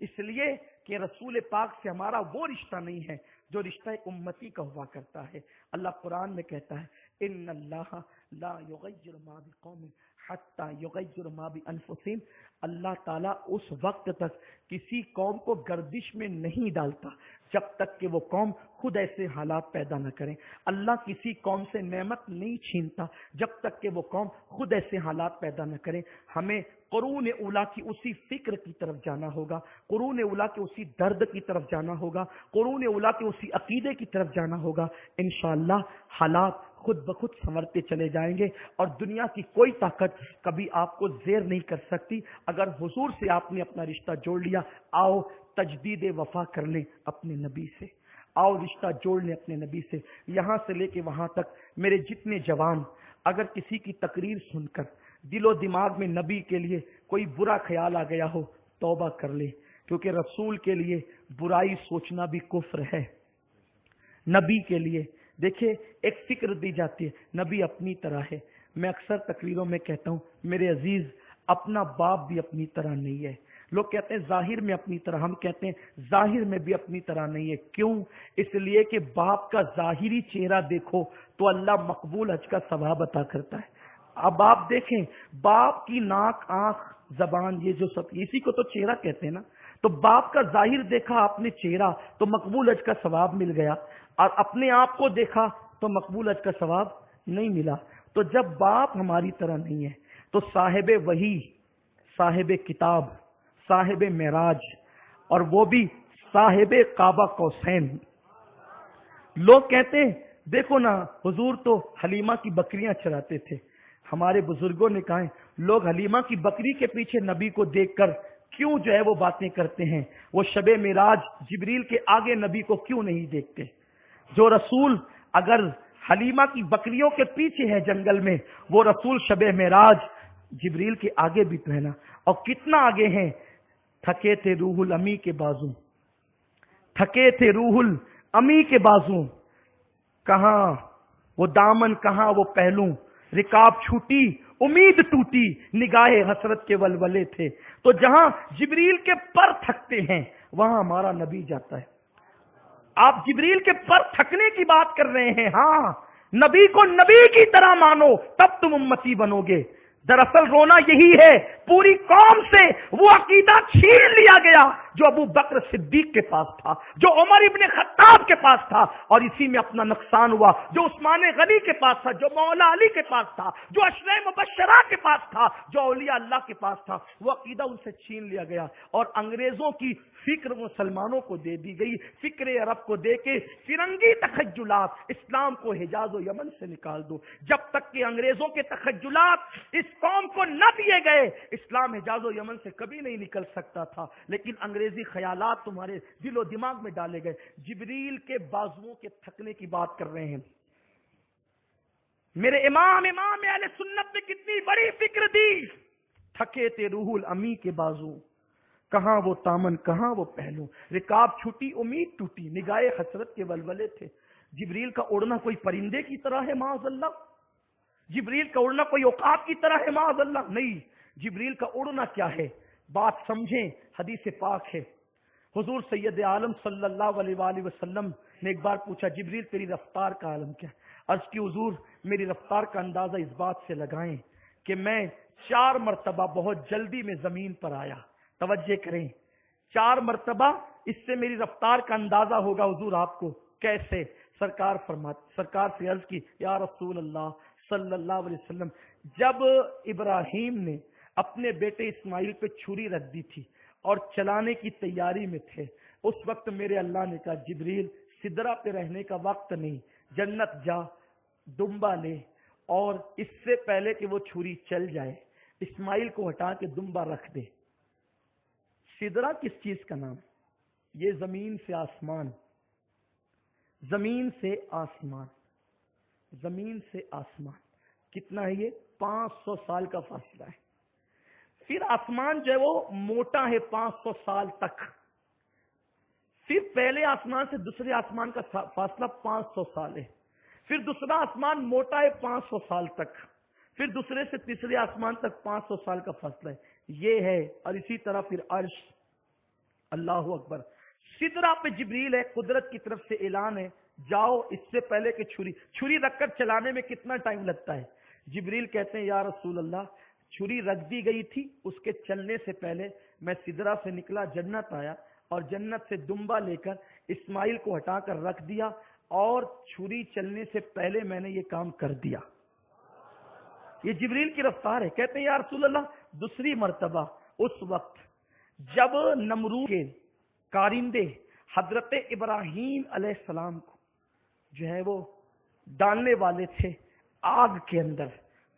اس لیے کہ رسول پاک سے ہمارا وہ رشتہ نہیں ہے جو رشتہ امتی کا ہوا کرتا ہے. اللہ قرآن میں کہتا ہے ان اللہ لا یغیر ما بقوم حتی یغیر ما بانفسہم، اللہ تعالیٰ اس وقت تک کسی قوم کو گردش میں نہیں ڈالتا جب تک کہ وہ قوم خود ایسے حالات پیدا نہ کریں۔ اللہ کسی قوم سے نعمت نہیں چھینتا جب تک کہ وہ قوم خود ایسے حالات پیدا نہ کریں۔ ہمیں قرون اولیٰ کی اسی فکر کی طرف جانا ہوگا، قرون اولیٰ کے اسی درد کی طرف جانا ہوگا، قرون اولیٰ کے اسی عقیدے کی طرف جانا ہوگا۔ انشاءاللہ حالات خود بخود سنورتے چلے جائیں گے، اور دنیا کی کوئی طاقت کبھی آپ کو زیر نہیں کر سکتی۔ اگر حضور سے آپ نے اپنا رشتہ جوڑ لیا، آؤ تجدید وفا کر لیں اپنے نبی سے، آؤ رشتہ جوڑ لیں اپنے نبی سے۔ یہاں سے لے کے وہاں تک میرے جتنے جوان اگر کسی کی تقریر سن کر دل و دماغ میں نبی کے لیے کوئی برا خیال آ گیا ہو، توبہ کر لے، کیونکہ رسول کے لیے برائی سوچنا بھی کفر ہے۔ نبی کے لیے دیکھیں ایک فکر دی جاتی ہے، نبی اپنی طرح ہے۔ میں اکثر تقریروں میں کہتا ہوں میرے عزیز، اپنا باپ بھی اپنی طرح نہیں ہے۔ لوگ کہتے ہیں ظاہر میں اپنی طرح، ہم کہتے ہیں ظاہر میں بھی اپنی طرح نہیں ہے۔ کیوں؟ اس لیے کہ باپ کا ظاہری چہرہ دیکھو تو اللہ مقبول حج کا ثواب عطا کرتا ہے۔ اب آپ دیکھیں باپ کی ناک، آنکھ، زبان، یہ جو سب اسی کو تو چہرہ کہتے ہیں نا۔ تو باپ کا ظاہر دیکھا آپ نے چہرہ تو مقبول حج کا ثواب مل گیا، اور اپنے آپ کو دیکھا تو مقبول حج کا ثواب نہیں ملا۔ تو جب باپ ہماری طرح نہیں ہے تو صاحب وحی، صاحب کتاب، صاحب معراج، اور وہ بھی صاحب کعبہ قوسین۔ لوگ کہتے ہیں دیکھو نا حضور تو حلیمہ کی بکریاں چراتے تھے۔ ہمارے بزرگوں نے کہا ہے لوگ حلیمہ کی بکری کے پیچھے نبی کو دیکھ کر کیوں جو ہے وہ باتیں کرتے ہیں، وہ شب معراج جبریل کے آگے نبی کو کیوں نہیں دیکھتے؟ جو رسول اگر حلیمہ کی بکریوں کے پیچھے ہے جنگل میں، وہ رسول شب معراج جبریل کے آگے بھی پہنا، اور کتنا آگے ہیں۔ تھکے تھے روح الامی کے بازو، تھکے تھے روح الامی کے بازو، کہاں وہ دامن کہاں وہ پہلو، رکاب چھوٹی امید ٹوٹی، نگاہ حسرت کے ولولے تھے۔ تو جہاں جبریل کے پر تھکتے ہیں وہاں ہمارا نبی جاتا ہے۔ آپ جبریل کے پر تھکنے کی بات کر رہے ہیں، ہاں نبی کو نبی کی طرح مانو تب تم امتی بنو گے۔ دراصل رونا یہی ہے، پوری قوم سے وہ عقیدہ چھین لیا گیا جو ابو بکر صدیق کے پاس تھا، جو عمر ابن خطاب کے پاس تھا، اور اسی میں اپنا نقصان ہوا۔ جو عثمان غنی کے پاس تھا، جو مولا علی کے پاس تھا، جو عشرہ مبشرہ کے پاس تھا، جو اولیاء اللہ کے پاس تھا، وہ عقیدہ ان سے چھین لیا گیا، اور انگریزوں کی فکر مسلمانوں کو دے دی گئی۔ فکر عرب کو دے کے فرنگی تخیلات، اسلام کو حجاز و یمن سے نکال دو۔ جب تک کہ انگریزوں کے تخیلات اس قوم کو نہ دیے گئے، اسلام حجاز و یمن سے کبھی نہیں نکل سکتا تھا۔ لیکن انگریزی خیالات تمہارے دل و دماغ میں ڈالے گئے۔ جبریل کے بازوؤں کے تھکنے کی بات کر رہے ہیں۔ میرے امام اہل سنت نے کتنی بڑی فکر دی، تھکے تھے روح الامی کے بازو، کہاں وہ تامن کہاں وہ پہلو، رکاب چھوٹی امید ٹوٹی، نگاہ حسرت کے ولولے تھے۔ جبریل کا اڑنا کوئی پرندے کی طرح ہے معاذ اللہ؟ جبریل کا اڑنا کوئی عقاب کی طرح ہے معاذ اللہ؟ نہیں۔ جبریل کا اڑنا کیا ہے بات سمجھیں، حدیث پاک ہے۔ حضور سید عالم صلی اللہ علیہ وآلہ وسلم نے ایک بار پوچھا جبریل تیری رفتار کا عالم کیا ہے؟ عرض کی حضور میری رفتار کا اندازہ اس بات سے لگائیں کہ میں 4 مرتبہ بہت جلدی میں زمین پر آیا۔ توجہ کریں، 4 مرتبہ اس سے میری رفتار کا اندازہ ہوگا حضور آپ کو۔ کیسے؟ سرکار سے عرض کی یا رسول اللہ صلی اللہ علیہ وسلم، جب ابراہیم نے اپنے بیٹے اسماعیل پہ چھری رکھ دی تھی اور چلانے کی تیاری میں تھے، اس وقت میرے اللہ نے کہا جبریل سدرہ پہ رہنے کا وقت نہیں، جنت جا، دمبا لے، اور اس سے پہلے کہ وہ چھری چل جائے اسماعیل کو ہٹا کے دمبا رکھ دے۔ سدرہ کس چیز کا نام؟ یہ زمین سے آسمان، زمین سے آسمان، زمین سے آسمان کتنا ہے؟ یہ 500 سال کا فاصلہ ہے۔ پھر آسمان جو ہے وہ موٹا ہے 500 سال تک، پھر پہلے آسمان سے دوسرے آسمان کا فاصلہ 500 سال ہے، پھر دوسرا آسمان موٹا ہے 500 سال تک، پھر دوسرے سے تیسرے آسمان تک 500 سال کا فاصلہ ہے، یہ ہے۔ اور اسی طرح پھر عرش، اللہ اکبر۔ سدرہ پہ جبریل ہے، قدرت کی طرف سے اعلان ہے جاؤ، اس سے پہلے کہ چھری رکھ کر چلانے میں کتنا ٹائم لگتا ہے؟ جبریل کہتے ہیں یا رسول اللہ چھری رکھ دی گئی تھی، اس کے چلنے سے پہلے میں سدرا سے نکلا، جنت آیا اور جنت سے دمبا لے کر اسماعیل کو ہٹا کر رکھ دیا، اور چھری چلنے سے پہلے میں نے یہ کام کر دیا۔ یہ جبریل کی رفتار ہے۔ کہتے ہیں یا رسول اللہ، دوسری مرتبہ اس وقت جب نمرود کے کارندے حضرت ابراہیم علیہ السلام کو جو ہے وہ ڈالنے والے تھے آگ کے اندر،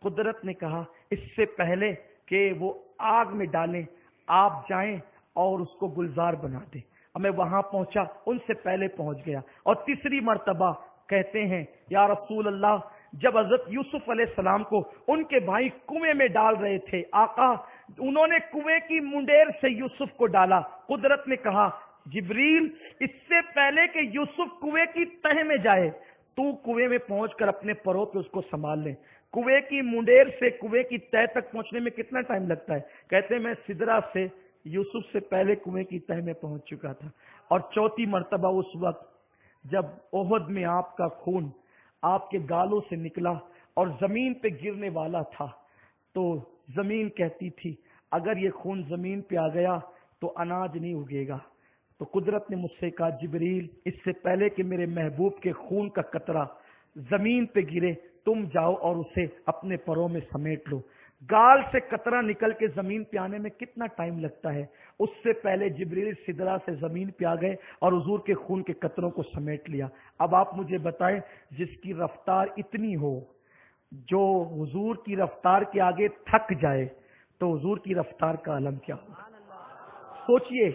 قدرت نے کہا اس سے پہلے کہ وہ آگ میں ڈالیں آپ جائیں اور اس کو گلزار بنا دیں۔ اب میں وہاں پہنچا، ان سے پہلے پہنچ گیا۔ اور تیسری مرتبہ کہتے ہیں یا رسول اللہ، جب حضرت یوسف علیہ السلام کو ان کے بھائی کنویں میں ڈال رہے تھے، آقا انہوں نے کنویں کی منڈیر سے یوسف کو ڈالا، قدرت نے کہا جبریل اس سے پہلے کہ یوسف کنویں کی تہ میں جائے تو کنویں میں پہنچ کر اپنے پروں پہ اس کو سنبھال لیں۔ کنویں کی منڈیر سے کنویں کی تہ تک پہنچنے میں کتنا ٹائم لگتا ہے؟ کہتے ہیں میں سدرا سے یوسف سے پہلے کنویں کی تہ میں پہنچ چکا تھا۔ اور چوتھی مرتبہ اس وقت جب احد میں آپ کا خون آپ کے گالوں سے نکلا اور زمین پہ گرنے والا تھا، تو زمین کہتی تھی اگر یہ خون زمین پہ آ گیا تو اناج نہیں اگے گا۔ تو قدرت نے مجھ سے کہا جبریل اس سے پہلے کہ میرے محبوب کے خون کا قطرہ زمین پہ گرے تم جاؤ اور اسے اپنے پروں میں سمیٹ لو۔ گال سے قطرہ نکل کے زمین پہ آنے میں کتنا ٹائم لگتا ہے؟ اس سے پہلے جبریل سدرا سے زمین پہ آ گئے اور حضور کے خون کے قطروں کو سمیٹ لیا۔ اب آپ مجھے بتائیں، جس کی رفتار اتنی ہو، جو حضور کی رفتار کے آگے تھک جائے، تو حضور کی رفتار کا عالم کیا ہوگا؟ سوچئے،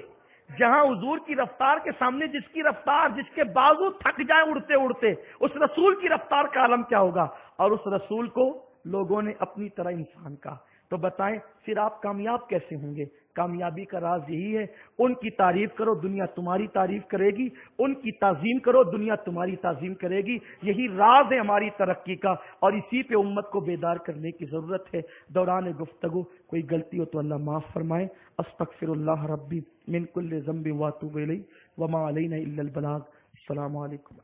جہاں حضور کی رفتار کے سامنے جس کی رفتار، جس کے بازو تھک جائیں اڑتے اڑتے، اس رسول کی رفتار کا عالم کیا ہوگا؟ اور اس رسول کو لوگوں نے اپنی طرح انسان کہا۔ تو بتائیں پھر آپ کامیاب کیسے ہوں گے؟ کامیابی کا راز یہی ہے، ان کی تعریف کرو دنیا تمہاری تعریف کرے گی، ان کی تعظیم کرو دنیا تمہاری تعظیم کرے گی۔ یہی راز ہے ہماری ترقی کا، اور اسی پہ امت کو بیدار کرنے کی ضرورت ہے۔ دوران گفتگو کوئی غلطی ہو تو اللہ معاف فرمائے۔ استغفر اللہ ربی من کل ذنب واتوب الیہ وما علینا الا البلاغ۔ السلام علیکم۔